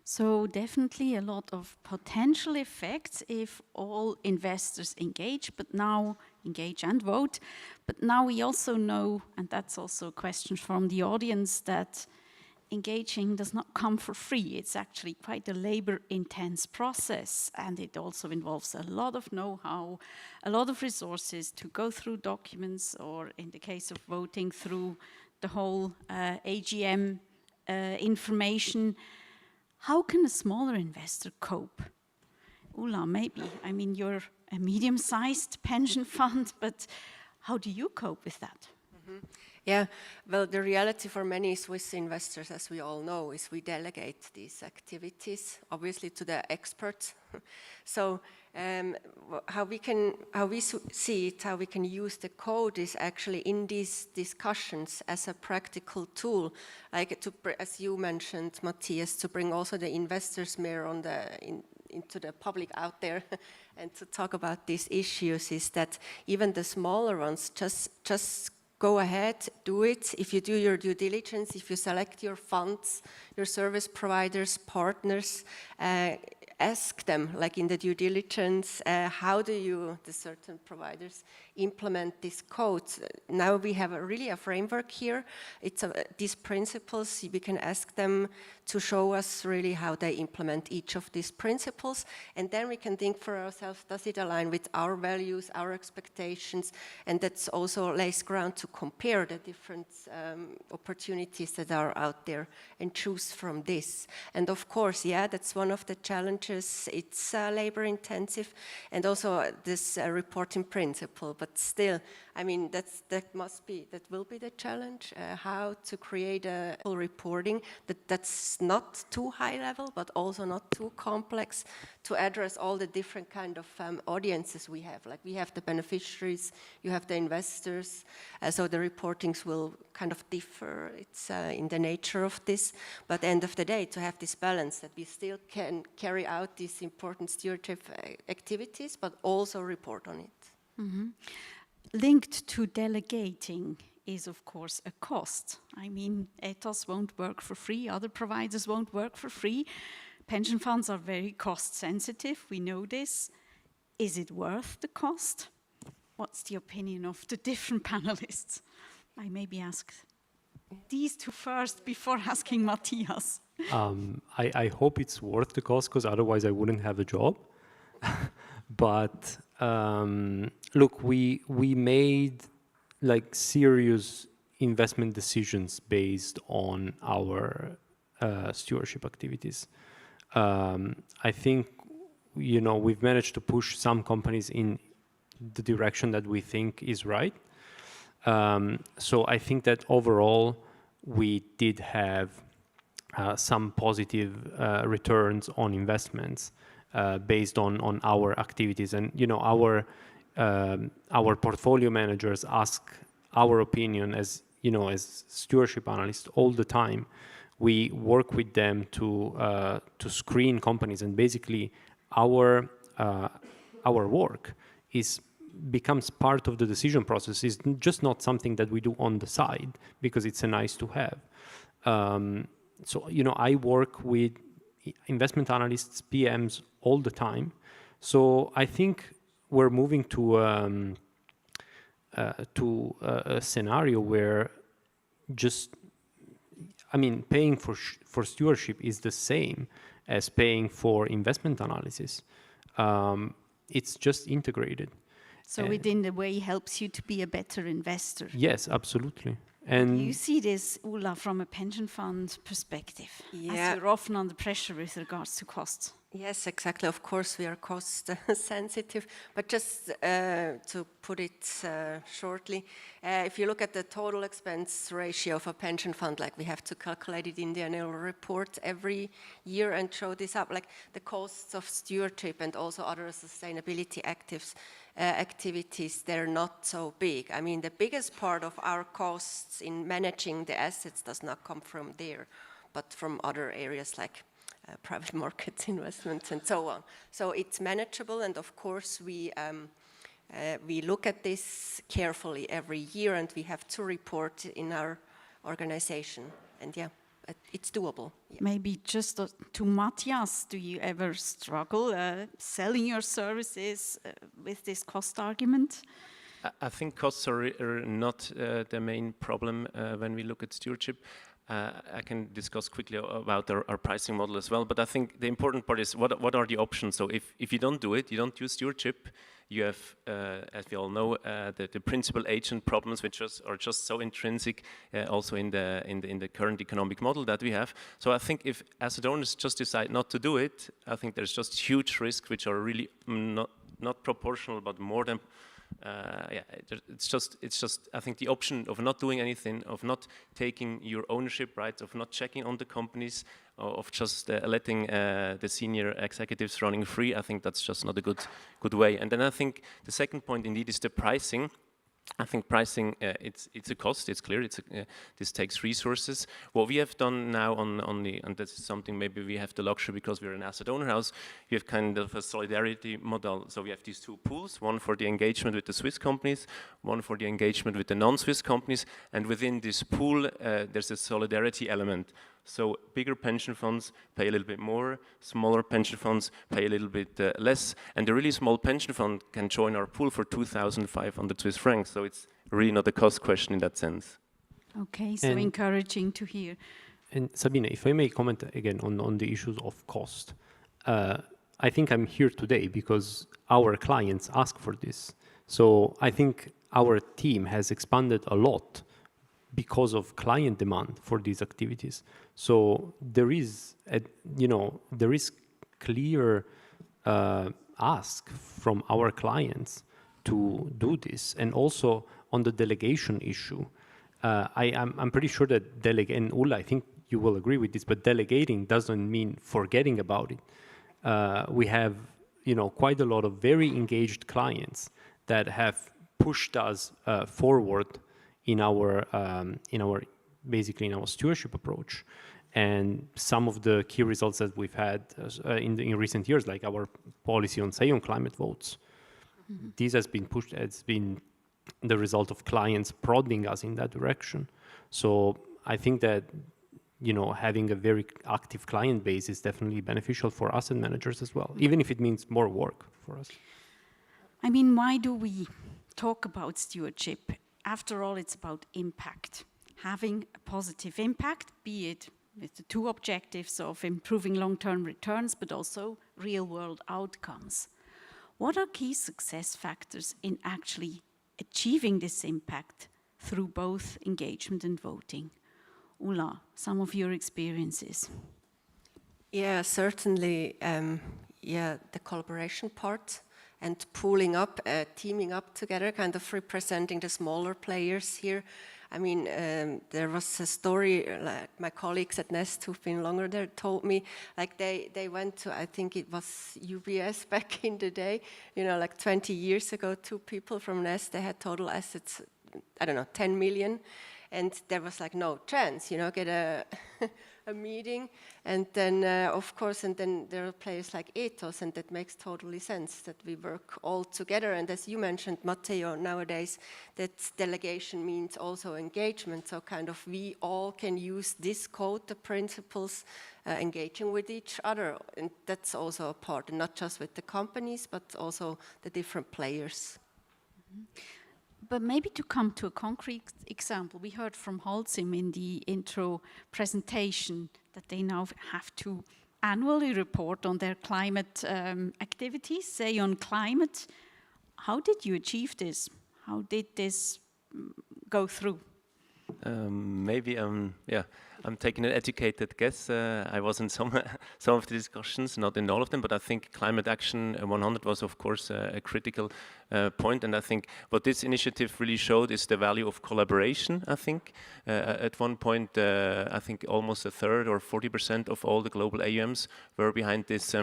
So definitely a lot of potential effects if all investors engage, but now engage and vote. But now we also know, and that's also a question from the audience, that engaging does not come for free. It's actually quite a labor-intense process, and it also involves a lot of know-how, a lot of resources to go through documents, or in the case of voting, through the whole AGM information. How can a smaller investor cope? Ulla, maybe. I mean, you're a medium-sized pension fund, but how do you cope with that? Yeah, well, the reality for many Swiss investors, as we all know, is we delegate these activities, obviously, to the experts. So how we see it, how we can use the code is actually in these discussions as a practical tool, like as you mentioned, Matthias, to bring also the investors more into the public out there and to talk about these issues, is that even the smaller ones just go ahead, do it. If you do your due diligence, if you select your funds, your service providers, partners, ask them, like in the due diligence, how do the certain providers, implement this code? Now we have really a framework here. It's these principles, we can ask them to show us really how they implement each of these principles, and then we can think for ourselves, does it align with our values, our expectations? And that's also lays ground to compare the different opportunities that are out there and choose from this. And of course, yeah, that's one of the challenges. It's labor intensive, and also this reporting principle, but still, I mean, that will be the challenge, how to create a full reporting that's not too high level, but also not too complex, to address all the different kind of audiences we have. Like we have the beneficiaries, you have the investors, so the reportings will kind of differ. It's in the nature of this, but at the end of the day, to have this balance that we still can carry out these important stewardship activities, but also report on it. Mm-hmm. Linked to delegating is, of course, a cost. I mean, ethos won't work for free, other providers won't work for free. Pension funds are very cost sensitive, we know this. Is it worth the cost? What's the opinion of the different panelists? I maybe ask these two first before asking Matthias. I hope it's worth the cost, because otherwise I wouldn't have a job. But look, we made like serious investment decisions based on our stewardship activities. I think, you know, we've managed to push some companies in the direction that we think is right. So I think that overall we did have some positive returns on investments based on our activities. And, you know, our portfolio managers ask our opinion as, you know, as stewardship analysts all the time. We work with them to screen companies, and basically our work becomes part of the decision process. It's just not something that we do on the side because it's a nice to have. So, you know, I work with investment analysts, PMs all the time. So I think we're moving to a scenario where paying for stewardship is the same as paying for investment analysis. It's just integrated. So within the way helps you to be a better investor. Yes, absolutely. And you see this, Ulla, from a pension fund perspective, yeah, as you're often under pressure with regards to costs. Yes, exactly. Of course, we are cost sensitive, but just to put it shortly, if you look at the total expense ratio of a pension fund, like we have to calculate it in the annual report every year and show this up, like the costs of stewardship and also other sustainability activities, they're not so big. I mean, the biggest part of our costs in managing the assets does not come from there, but from other areas like private markets, investments, and so on. So it's manageable, and of course we look at this carefully every year, and we have to report in our organization. And yeah, it's doable. Yeah. Maybe just to Matthias, do you ever struggle selling your services with this cost argument? I think costs are not the main problem when we look at stewardship. I can discuss quickly about our pricing model as well, but I think the important part is what are the options. So if you don't do it, you don't use stewardship, you have, as we all know, the principal agent problems, which are just so intrinsic also in the current economic model that we have. So I think if asset owners just decide not to do it, I think there's just huge risks which are really not proportional, but more than. It's just. I think the option of not doing anything, of not taking your ownership rights, of not checking on the companies, of just letting the senior executives running free. I think that's just not a good way. And then I think the second point indeed is the pricing. I think pricing, it's a cost, it's clear, this takes resources. What we have done now and that's something maybe we have the luxury because we're an asset owner house, we have kind of a solidarity model. So we have these two pools, one for the engagement with the Swiss companies, one for the engagement with the non-Swiss companies, and within this pool, there's a solidarity element. So bigger pension funds pay a little bit more, smaller pension funds pay a little bit less, and the really small pension fund can join our pool for 2,500 Swiss francs. So it's really not a cost question in that sense. Okay, so encouraging to hear. And Sabine, if I may comment again on the issues of cost, I think I'm here today because our clients ask for this. So I think our team has expanded a lot because of client demand for these activities. So there is, clear ask from our clients to do this. And also on the delegation issue, I'm pretty sure that and Ulla, I think you will agree with this, but delegating doesn't mean forgetting about it. We have, quite a lot of very engaged clients that have pushed us forward in our stewardship approach. And some of the key results that we've had in recent years, like our policy on, say, on climate votes, this has been pushed, it's been the result of clients prodding us in that direction. So I think that, having a very active client base is definitely beneficial for asset managers as well, even if it means more work for us. I mean, why do we talk about stewardship? After all, it's about impact. Having a positive impact, be it with the two objectives of improving long-term returns, but also real-world outcomes. What are key success factors in actually achieving this impact through both engagement and voting? Ulla, some of your experiences. Yeah, certainly, the collaboration part and pooling up, teaming up together, kind of representing the smaller players here. I mean, there was a story, like my colleagues at Nest who've been longer there told me, like they went to, I think it was UBS back in the day, like 20 years ago, 2 people from Nest, they had total assets, 10 million. And there was like no chance, get a meeting. And then, of course, and then there are players like Ethos, and that makes totally sense that we work all together. And as you mentioned, Matteo, nowadays, that delegation means also engagement. So kind of we all can use this code, the principles, engaging with each other. And that's also a part, and not just with the companies, but also the different players. Mm-hmm. But maybe to come to a concrete example, we heard from Holcim in the intro presentation that they now have to annually report on their climate activities, say on climate. How did you achieve this? How did this go through? I'm taking an educated guess. I was in some of the discussions, not in all of them, but I think Climate Action 100 was, of course, a critical point. And I think what this initiative really showed is the value of collaboration, I think. At one point, I think almost a third or 40% of all the global AUMs were behind this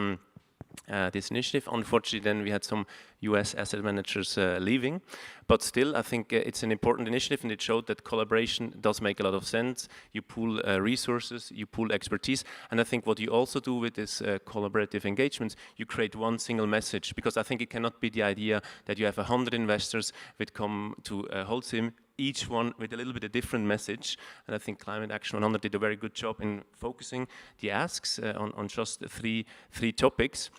initiative. Unfortunately, then we had some US asset managers leaving, but still I think it's an important initiative, and it showed that collaboration does make a lot of sense. You pool resources, you pool expertise, and I think what you also do with this collaborative engagements, you create one single message, because I think it cannot be the idea that you have 100 investors that come to Holcim, each one with a little bit of different message. And I think Climate Action 100 did a very good job in focusing the asks on just three topics.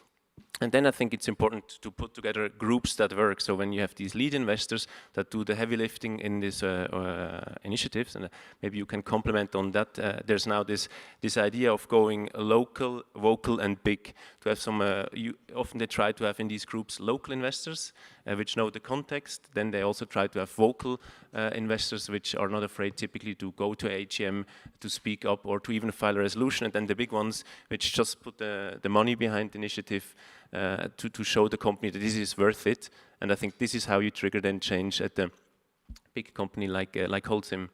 And then I think it's important to put together groups that work. So when you have these lead investors that do the heavy lifting in these initiatives, and maybe you can complement on that, there's now this idea of going local, vocal, and big. To have some, often they try to have in these groups local investors, which know the context. Then they also try to have vocal investors, which are not afraid typically to go to AGM, to speak up, or to even file a resolution. And then the big ones, which just put the money behind the initiative, to show the company that this is worth it. And I think this is how you trigger then change at a big company like Holcim.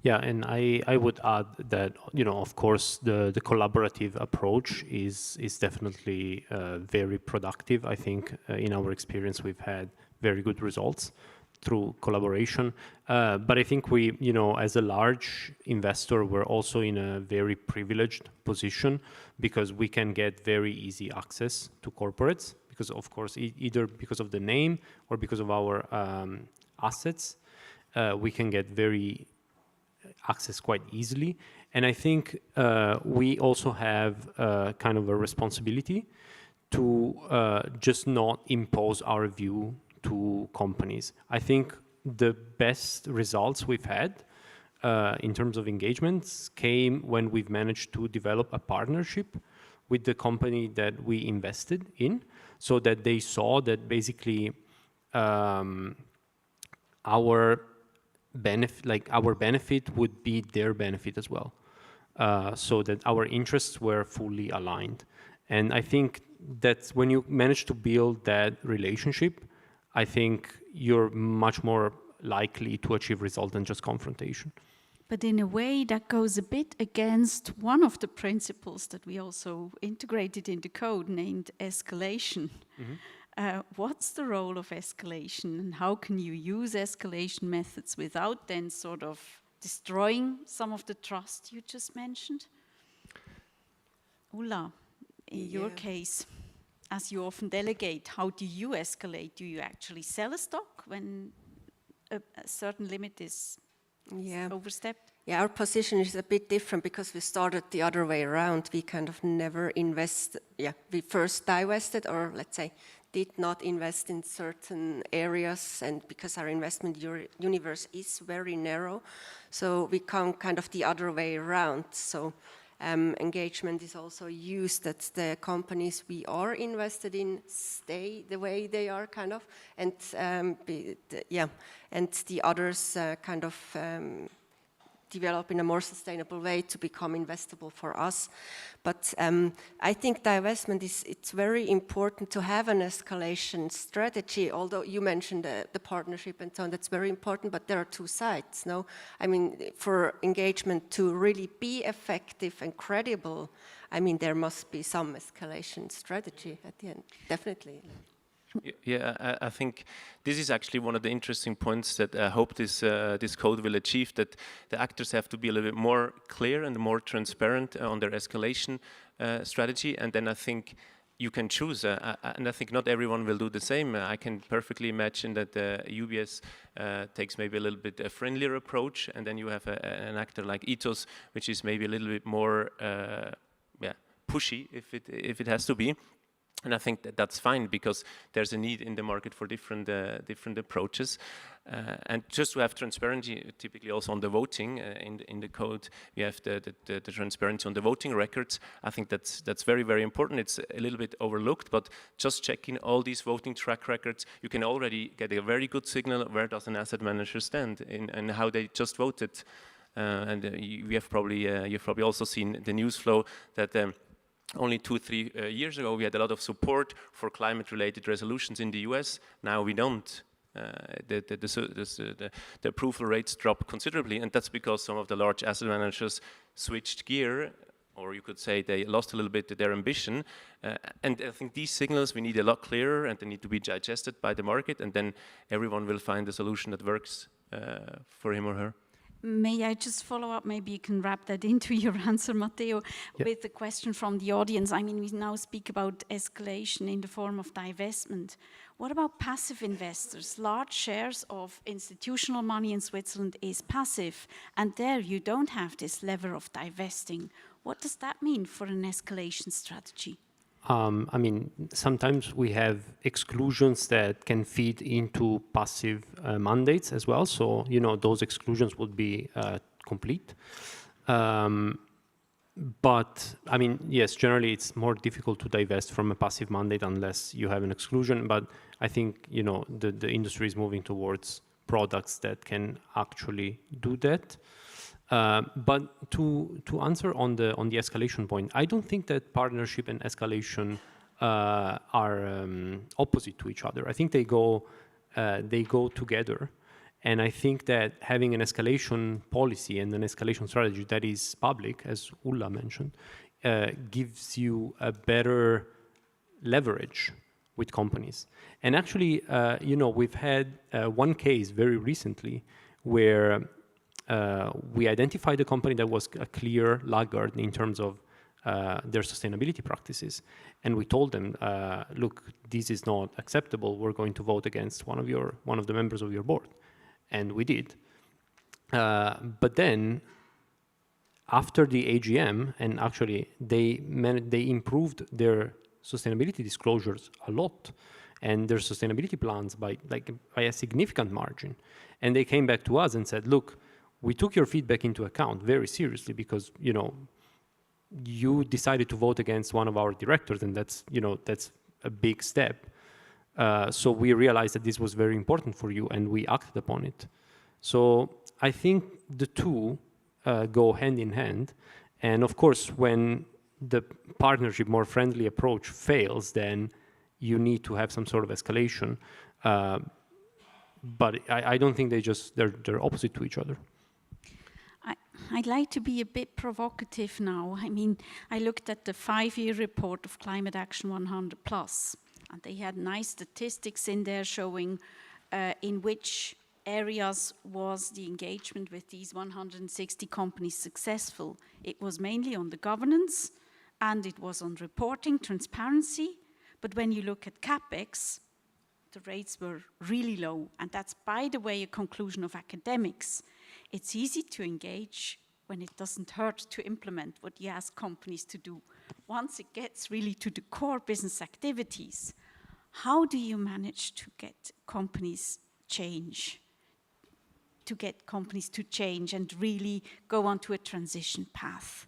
Yeah, and I would add that, of course, the collaborative approach is definitely very productive. I think in our experience, we've had very good results through collaboration. But I think we, as a large investor, we're also in a very privileged position because we can get very easy access to corporates because, of course, either because of the name or because of our assets, we can get very access quite easily. And I think we also have kind of a responsibility to just not impose our view to companies. I think the best results we've had in terms of engagements came when we've managed to develop a partnership with the company that we invested in, so that they saw that basically our benefit would be their benefit as well, so that our interests were fully aligned. And I think that's when you manage to build that relationship, I think you're much more likely to achieve results than just confrontation. But in a way, that goes a bit against one of the principles that we also integrated in the code, named escalation. Mm-hmm. What's the role of escalation, and how can you use escalation methods without then sort of destroying some of the trust you just mentioned? Ulla, in your case, as you often delegate, how do you escalate? Do you actually sell a stock when a certain limit is overstepped? Yeah, our position is a bit different because we started the other way around. We kind of never invest. Yeah, we first divested, or let's say did not invest in certain areas, and because our investment universe is very narrow, so we come kind of the other way around. So engagement is also used that the companies we are invested in stay the way they are, kind of, and and the others kind of develop in a more sustainable way to become investable for us. But I think divestment it's very important to have an escalation strategy, although you mentioned the partnership and so on, that's very important, but there are two sides, no? I mean, for engagement to really be effective and credible, I mean, there must be some escalation strategy at the end, definitely. Yeah, I think this is actually one of the interesting points that I hope this code will achieve, that the actors have to be a little bit more clear and more transparent on their escalation strategy, and then I think you can choose, and I think not everyone will do the same. I can perfectly imagine that UBS takes maybe a little bit a friendlier approach, and then you have an actor like Ethos, which is maybe a little bit more pushy if it has to be. And I think that's fine because there's a need in the market for different approaches. And just to have transparency, typically also on the voting in the code, we have the transparency on the voting records. I think that's very, very important. It's a little bit overlooked, but just checking all these voting track records, you can already get a very good signal where does an asset manager stand and how they just voted. And you've probably also seen the news flow that only 2-3 years ago, we had a lot of support for climate-related resolutions in the US. Now we don't. The approval rates drop considerably, and that's because some of the large asset managers switched gear, or you could say they lost a little bit their ambition. And I think these signals we need a lot clearer, and they need to be digested by the market, and then everyone will find a solution that works for him or her. May I just follow up? Maybe you can wrap that into your answer, Matteo, with a question from the audience. I mean, we now speak about escalation in the form of divestment. What about passive investors? Large shares of institutional money in Switzerland is passive, and there you don't have this lever of divesting. What does that mean for an escalation strategy? I mean, sometimes we have exclusions that can feed into passive mandates as well. So, you know, those exclusions would be complete. But, I mean, yes, generally it's more difficult to divest from a passive mandate unless you have an exclusion. But I think, you know, the industry is moving towards products that can actually do that. But to answer on the escalation point, I don't think that partnership and escalation are opposite to each other. I think they go together, and I think that having an escalation policy and an escalation strategy that is public, as Ulla mentioned, gives you a better leverage with companies. And actually, you know, we've had one case very recently where we identified a company that was a clear laggard in terms of their sustainability practices. And we told them, look, this is not acceptable. We're going to vote against one of the members of your board. And we did. But then, after the AGM, and actually they improved their sustainability disclosures a lot and their sustainability plans by a significant margin. And they came back to us and said, look, we took your feedback into account very seriously because, you know, you decided to vote against one of our directors, and that's a big step. So we realized that this was very important for you, and we acted upon it. So I think the two go hand in hand. And of course, when the partnership, more friendly approach fails, then you need to have some sort of escalation. But I don't think they're opposite to each other. I'd like to be a bit provocative now. I mean, I looked at the 5-year report of Climate Action 100 Plus, and they had nice statistics in there showing in which areas was the engagement with these 160 companies successful. It was mainly on the governance, and it was on reporting, transparency. But when you look at CapEx, the rates were really low. And that's, by the way, a conclusion of academics. It's easy to engage when it doesn't hurt to implement what you ask companies to do. Once it gets really to the core business activities, how do you manage to get companies change and really go onto a transition path?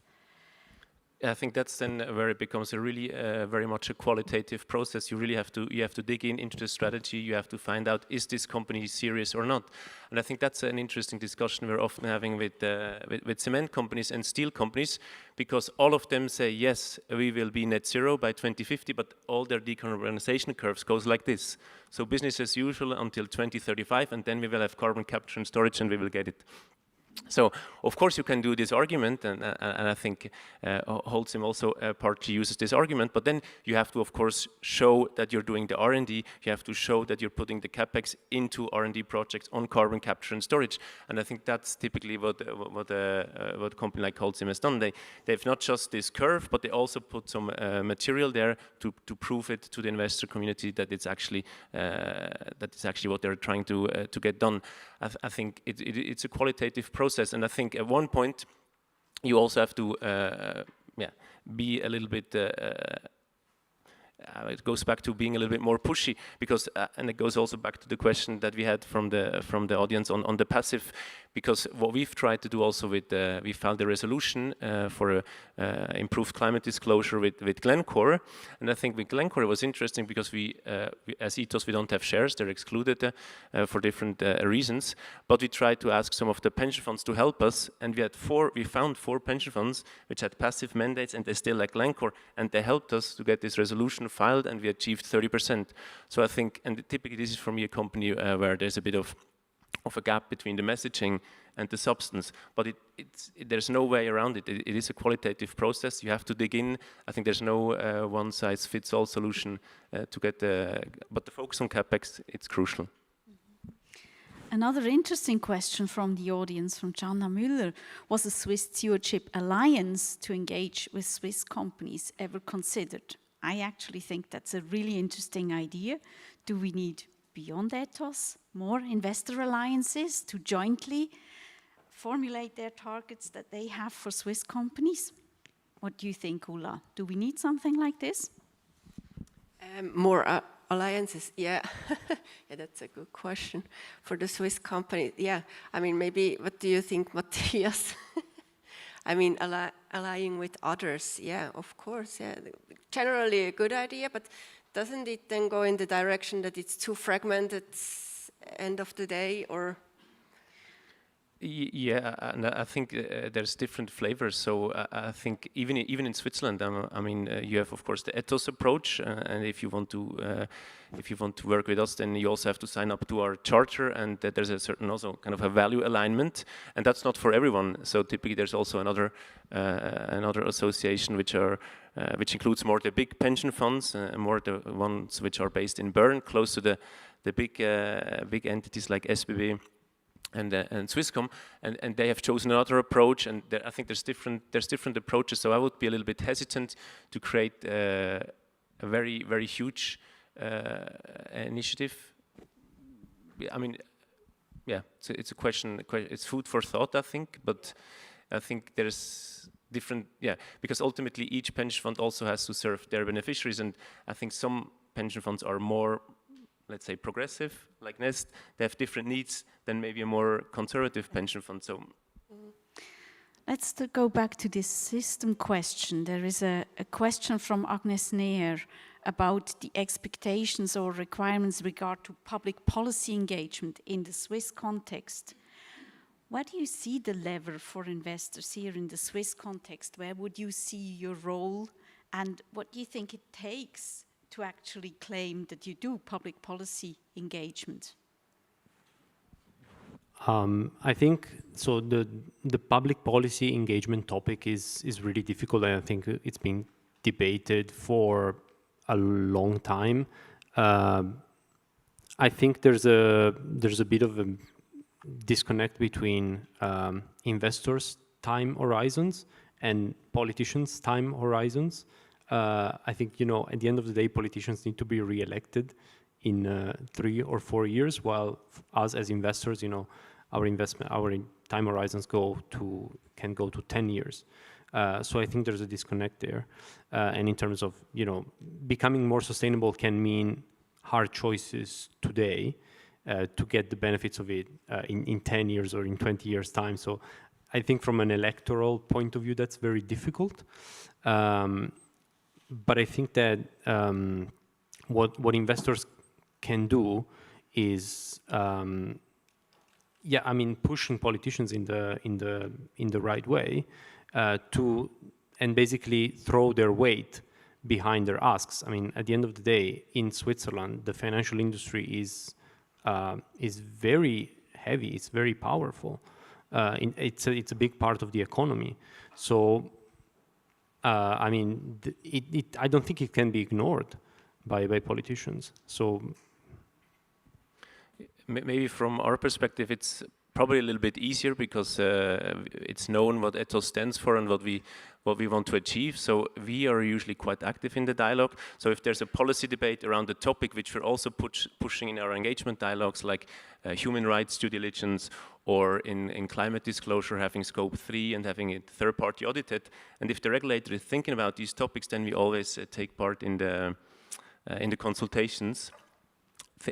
I think that's then where it becomes a really very much a qualitative process. You really have to dig into the strategy. You have to find out, is this company serious or not? And I think that's an interesting discussion we're often having with cement companies and steel companies, because all of them say, yes, we will be net zero by 2050, but all their decarbonization curves goes like this. So business as usual until 2035, and then we will have carbon capture and storage, and we will get it. So, of course, you can do this argument, and I think Holcim also partly uses this argument, but then you have to, of course, show that you're doing the R&D, you have to show that you're putting the CapEx into R&D projects on carbon capture and storage, and I think that's typically what a company like Holcim has done. They've not just this curve, but they also put some material there to prove it to the investor community that it's actually what they're trying to get done. I think it's a qualitative process, and I think at one point you also have to be a little bit. It goes back to being a little bit more pushy, because and it goes also back to the question that we had from the audience on the passive, because what we've tried to do also with we filed a resolution for improved climate disclosure with Glencore, and I think with Glencore it was interesting because we as Ethos, we don't have shares, they're excluded for different reasons, but we tried to ask some of the pension funds to help us, and we found four pension funds which had passive mandates, and they still like Glencore, and they helped us to get this resolution filed, and we achieved 30%. So I think, and typically this is for me a company where there's a bit of a gap between the messaging and the substance, but there's no way around it. It is a qualitative process. You have to dig in. I think there's no one-size-fits-all solution to get but the focus on CapEx, it's crucial. Another interesting question from the audience, from Jana Müller, was a Swiss Stewardship Alliance to engage with Swiss companies ever considered? I actually think that's a really interesting idea. Do we need, beyond ethos, more investor alliances to jointly formulate their targets that they have for Swiss companies? What do you think, Ulla? Do we need something like this? More alliances, yeah. Yeah, that's a good question for the Swiss company. Yeah, I mean, maybe, what do you think, Matthias? I mean, allying with others, yeah, of course, yeah. Generally a good idea, but doesn't it then go in the direction that it's too fragmented end of the day, or? Yeah, and I think there's different flavors. So I think even in Switzerland, I mean, you have of course the ethos approach, and if you want to work with us, then you also have to sign up to our charter, and there's a certain also kind of a value alignment, and that's not for everyone. So typically, there's also another association which includes more the big pension funds, more the ones which are based in Bern, close to the big entities like SBB. And Swisscom, and they have chosen another approach, and I think there's different approaches. So I would be a little bit hesitant to create a very huge initiative. I mean, yeah, it's a question. It's food for thought, I think. But I think there's different, yeah, because ultimately each pension fund also has to serve their beneficiaries, and I think some pension funds are more, let's say, progressive, like Nest. They have different needs than maybe a more conservative pension fund. So, let's go back to this system question. There is a question from Agnes Neher about the expectations or requirements regard to public policy engagement in the Swiss context. Where do you see the lever for investors here in the Swiss context? Where would you see your role, and what do you think it takes to actually claim that you do public policy engagement? I think so. The public policy engagement topic is really difficult, and I think it's been debated for a long time. I think there's a bit of a disconnect between investors' time horizons and politicians' time horizons. I think, at the end of the day, politicians need to be re-elected in 3 or 4 years, while us as investors, our time horizons can go to 10 years. So I think there's a disconnect there. And in terms of, becoming more sustainable can mean hard choices today to get the benefits of it in 10 years or in 20 years' time. So I think from an electoral point of view, that's very difficult. But I think that what investors can do is, pushing politicians in the right way and basically throw their weight behind their asks. I mean, at the end of the day, in Switzerland, the financial industry is very heavy. It's very powerful. It's a big part of the economy. So. I don't think it can be ignored by politicians. So maybe from our perspective, it's probably a little bit easier because it's known what ethos stands for and what we want to achieve. So we are usually quite active in the dialogue. So if there's a policy debate around the topic, which we're also pushing in our engagement dialogues, like human rights due diligence, or in climate disclosure, having scope 3 and having it third-party audited. And if the regulator is thinking about these topics, then we always take part in the consultations.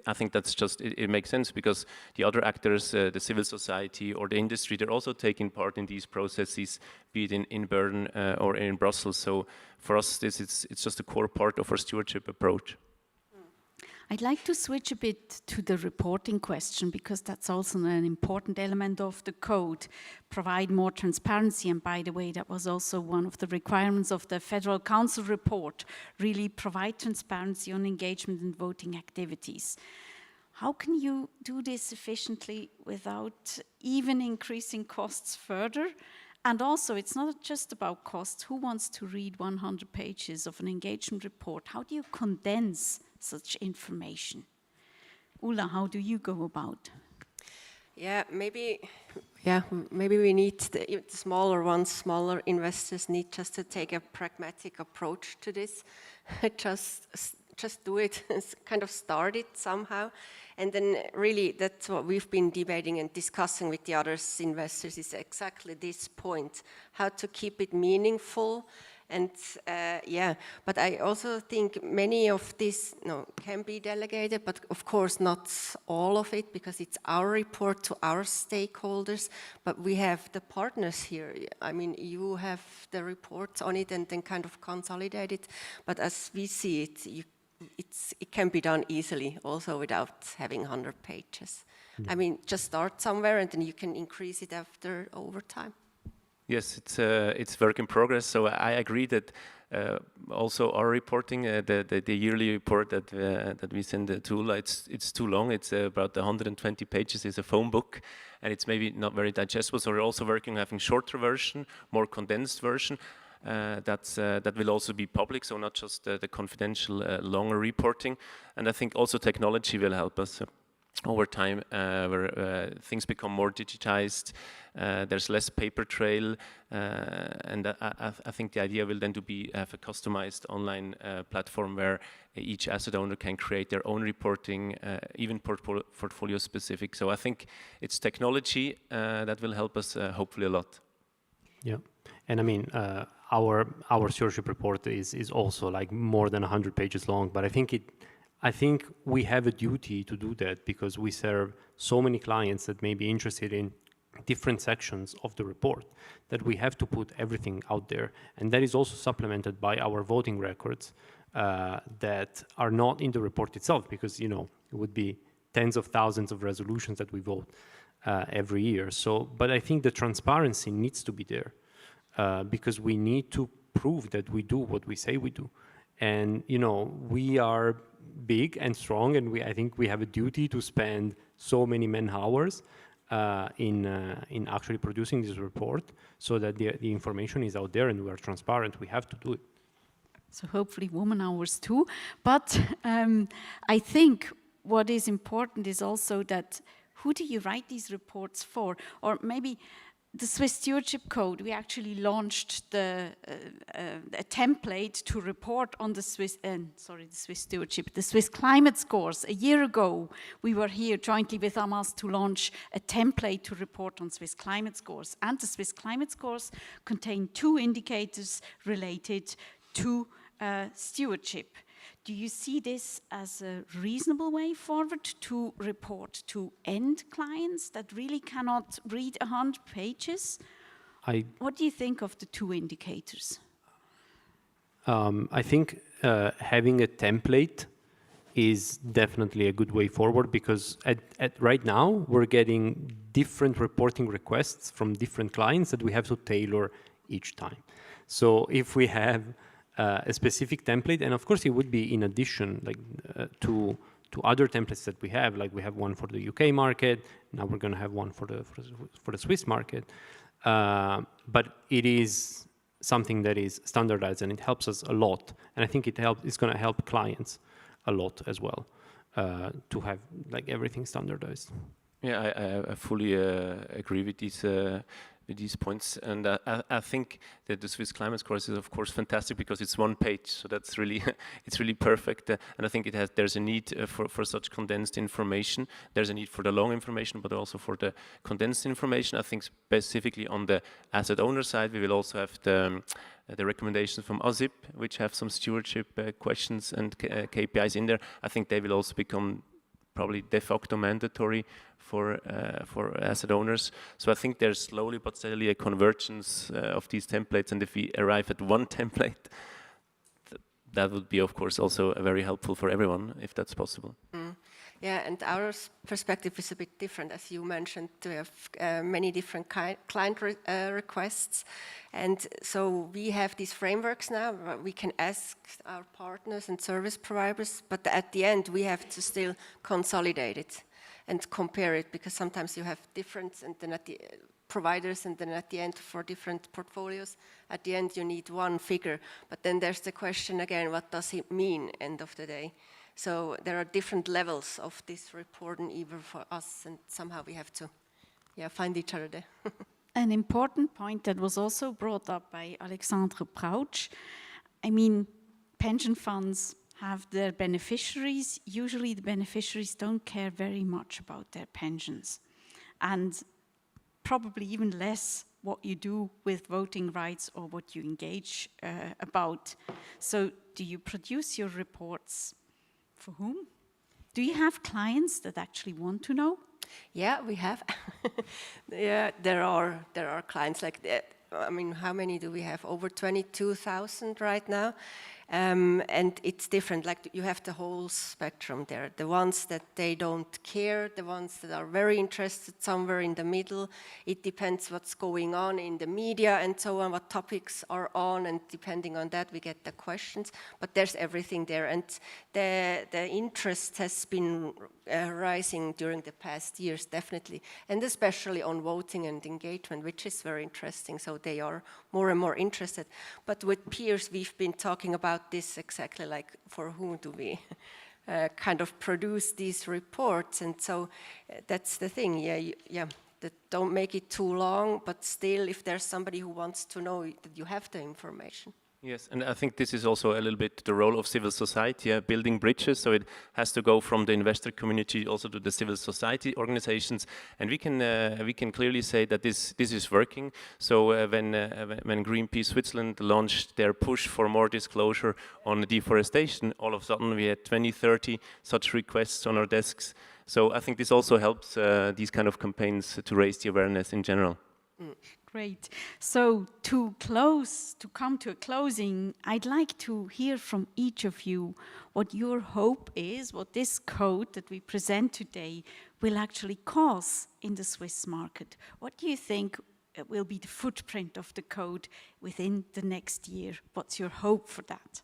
I think that's just, it makes sense because the other actors, the civil society or the industry, they're also taking part in these processes, be it in Bern or in Brussels. So for us, it's just a core part of our stewardship approach. I'd like to switch a bit to the reporting question because that's also an important element of the code, provide more transparency. And by the way, that was also one of the requirements of the Federal Council report, really provide transparency on engagement and voting activities. How can you do this efficiently without even increasing costs further? And also, it's not just about costs. Who wants to read 100 pages of an engagement report? How do you condense such information? Ulla, how do you go about? Yeah, maybe we need the smaller ones, smaller investors need just to take a pragmatic approach to this. just do it, kind of start it somehow. And then really that's what we've been debating and discussing with the other investors is exactly this point, how to keep it meaningful. And but I also think many of this can be delegated, but of course not all of it, because it's our report to our stakeholders, but we have the partners here. I mean, you have the reports on it and then kind of consolidate it, but as we see it, it can be done easily also without having 100 pages. I mean, just start somewhere and then you can increase it over time. Yes, it's work in progress. So I agree that also our reporting, the yearly report that we send the tool, it's too long. It's about 120 pages. It's a phone book, and it's maybe not very digestible. So we're also working on having shorter version, more condensed version. That will also be public, so not just the confidential longer reporting. And I think also technology will help us. Over time, where things become more digitized, there's less paper trail, and I think the idea will then have a customized online platform where each asset owner can create their own reporting, even portfolio specific. So I think it's technology that will help us hopefully a lot. Yeah, and I mean our stewardship report is also like more than 100 pages long, but I think we have a duty to do that because we serve so many clients that may be interested in different sections of the report that we have to put everything out there. And that is also supplemented by our voting records that are not in the report itself, because, it would be tens of thousands of resolutions that we vote every year. So, but I think the transparency needs to be there because we need to prove that we do what we say we do. And, we are big and strong, and I think we have a duty to spend so many man-hours in actually producing this report so that the information is out there and we are transparent. We have to do it. So hopefully woman hours too. But I think what is important is also that who do you write these reports for? Or maybe the Swiss Stewardship Code, we actually launched a template to report on the Swiss climate scores. A year ago, we were here jointly with Amas to launch a template to report on Swiss climate scores. And the Swiss climate scores contain 2 indicators related to stewardship. Do you see this as a reasonable way forward to report to end clients that really cannot read 100 pages? What do you think of the 2 indicators? I think having a template is definitely a good way forward because at right now we're getting different reporting requests from different clients that we have to tailor each time. So if we have a specific template, and of course it would be in addition to other templates that we have, like we have one for the UK market, now we're going to have one for the Swiss market, but it is something that is standardized and it helps us a lot, and I think it's going to help clients a lot as well to have like everything standardized. Yeah, I fully agree with these points, and I think that the Swiss climate scores is of course fantastic because it's 1 page, so that's really it's really perfect, and I think there's a need for such condensed information. There's a need for the long information, but also for the condensed information. I think specifically on the asset owner side, we will also have the recommendations from ASIP, which have some stewardship questions and KPIs in there. I think they will also become probably de facto mandatory for asset owners. So I think there's slowly but steadily a convergence of these templates, and if we arrive at 1 template, that would be of course also very helpful for everyone if that's possible. Yeah, and our perspective is a bit different. As you mentioned, we have many different client requests. And so we have these frameworks now. We can ask our partners and service providers, but at the end, we have to still consolidate it and compare it, because sometimes you have different and then at the providers, and then at the end for different portfolios, at the end you need 1 figure. But then there's the question again, what does it mean end of the day? So there are different levels of this reporting even for us, and somehow we have to find each other there. An important point that was also brought up by Alexandre Prauch. I mean, pension funds have their beneficiaries. Usually the beneficiaries don't care very much about their pensions, and probably even less what you do with voting rights or what you engage about. So do you produce your reports for whom? Do you have clients that actually want to know? Yeah, we have. Yeah, there are clients like that. I mean, how many do we have? Over 22,000 right now. And it's different, like you have the whole spectrum there. The ones that they don't care, the ones that are very interested somewhere in the middle. It depends what's going on in the media and so on, what topics are on, and depending on that we get the questions. But there's everything there, and the interest has been rising during the past years, definitely, and especially on voting and engagement, which is very interesting. So they are more and more interested. But with peers, we've been talking about this exactly, like for whom do we kind of produce these reports, and so that's the thing. That don't make it too long, but still, if there's somebody who wants to know, that you have the information. Yes, and I think this is also a little bit the role of civil society, building bridges. So it has to go from the investor community also to the civil society organizations, and we can clearly say that this is working. So when Greenpeace Switzerland launched their push for more disclosure on deforestation, all of a sudden we had 20, 30 such requests on our desks. So I think this also helps these kind of campaigns to raise the awareness in general. Great. So to come to a closing, I'd like to hear from each of you what your hope is, what this code that we present today will actually cause in the Swiss market. What do you think will be the footprint of the code within the next year? What's your hope for that?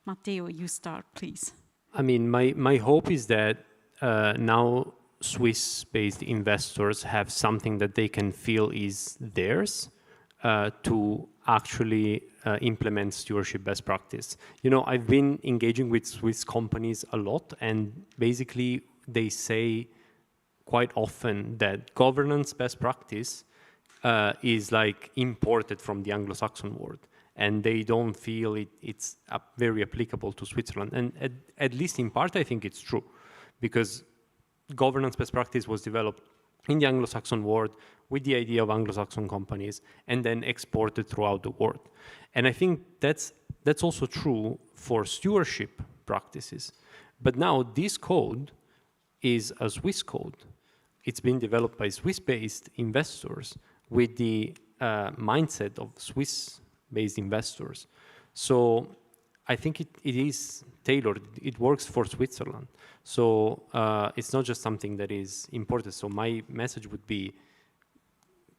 Matteo, you start, please. I mean, my hope is that now Swiss-based investors have something that they can feel is theirs to actually implement stewardship best practice. You know, I've been engaging with Swiss companies a lot, and basically they say quite often that governance best practice is like imported from the Anglo-Saxon world, and they don't feel it's very applicable to Switzerland. And at least in part, I think it's true, because governance best practice was developed in the Anglo-Saxon world with the idea of Anglo-Saxon companies and then exported throughout the world. And I think that's also true for stewardship practices. But now this code is a Swiss code. It's been developed by Swiss-based investors with the mindset of Swiss-based investors. So I think it is tailored. It works for Switzerland. So it's not just something that is imported. So my message would be,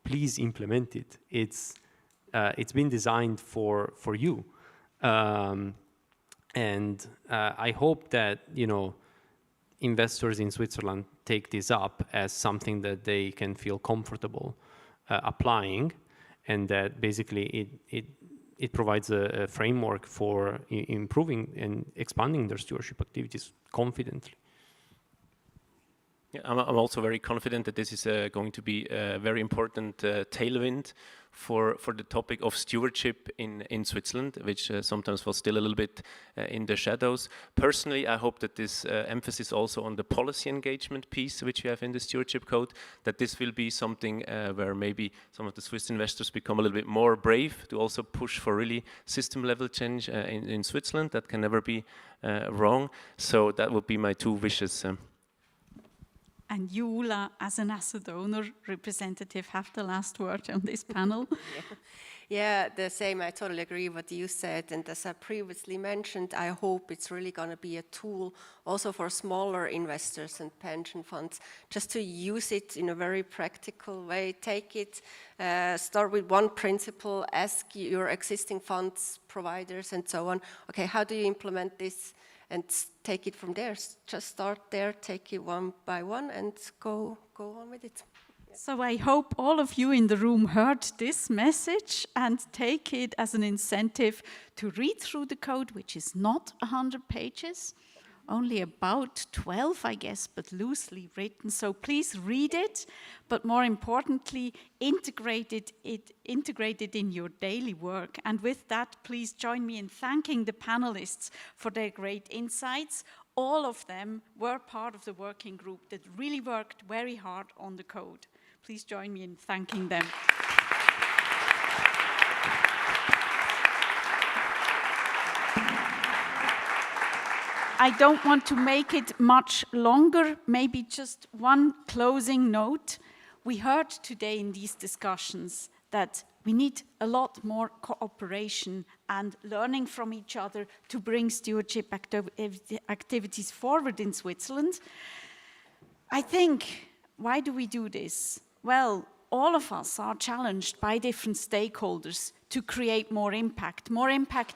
please implement it. It's been designed for you. And I hope that, you know, investors in Switzerland take this up as something that they can feel comfortable applying, and that basically it provides a framework for improving and expanding their stewardship activities confidently. Yeah, I'm also very confident that this is going to be a very important tailwind for the topic of stewardship in Switzerland, which sometimes was still a little bit in the shadows. Personally, I hope that this emphasis also on the policy engagement piece, which we have in the Stewardship Code, that this will be something where maybe some of the Swiss investors become a little bit more brave to also push for really system-level change in Switzerland. That can never be wrong. So that would be my two wishes. And you, Ula, as an asset owner representative, have the last word on this panel. Yeah, the same. I totally agree with what you said. And as I previously mentioned, I hope it's really going to be a tool also for smaller investors and pension funds, just to use it in a very practical way. Take it, start with one principle, ask your existing funds providers and so on. Okay, how do you implement this? And take it from there. Just start there, take it one by one, and go on with it. So I hope all of you in the room heard this message and take it as an incentive to read through the code, which is not 100 pages. only about 12, I guess, but loosely written. So please read it, but more importantly, integrate it in your daily work. And with that, please join me in thanking the panelists for their great insights. All of them were part of the working group that really worked very hard on the code. Please join me in thanking them. I don't want to make it much longer, maybe just one closing note. We heard today in these discussions that we need a lot more cooperation and learning from each other to bring stewardship activities forward in Switzerland. I think, why do we do this? Well, all of us are challenged by different stakeholders to create more impact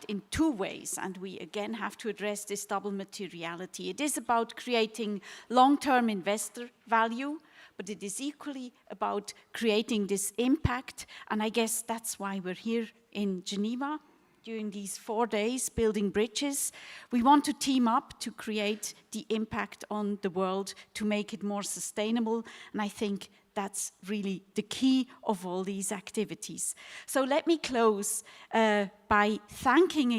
in two ways, and we again have to address this double materiality. It is about creating long-term investor value, but it is equally about creating this impact, and I guess that's why we're here in Geneva during these 4 days building bridges. We want to team up to create the impact on the world, to make it more sustainable, and I think that's really the key of all these activities. So let me close by thanking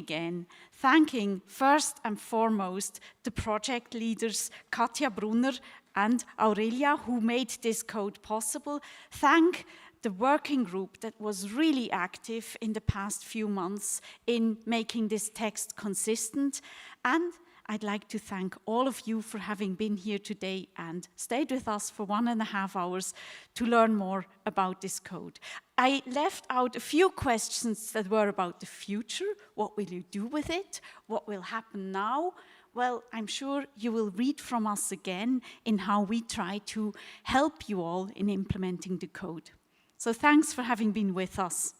first and foremost the project leaders Katja Brunner and Aurelia, who made this code possible. Thank the working group that was really active in the past few months in making this text consistent. And I'd like to thank all of you for having been here today and stayed with us for 1.5 hours to learn more about this code. I left out a few questions that were about the future. What will you do with it? What will happen now? Well, I'm sure you will read from us again in how we try to help you all in implementing the code. So thanks for having been with us.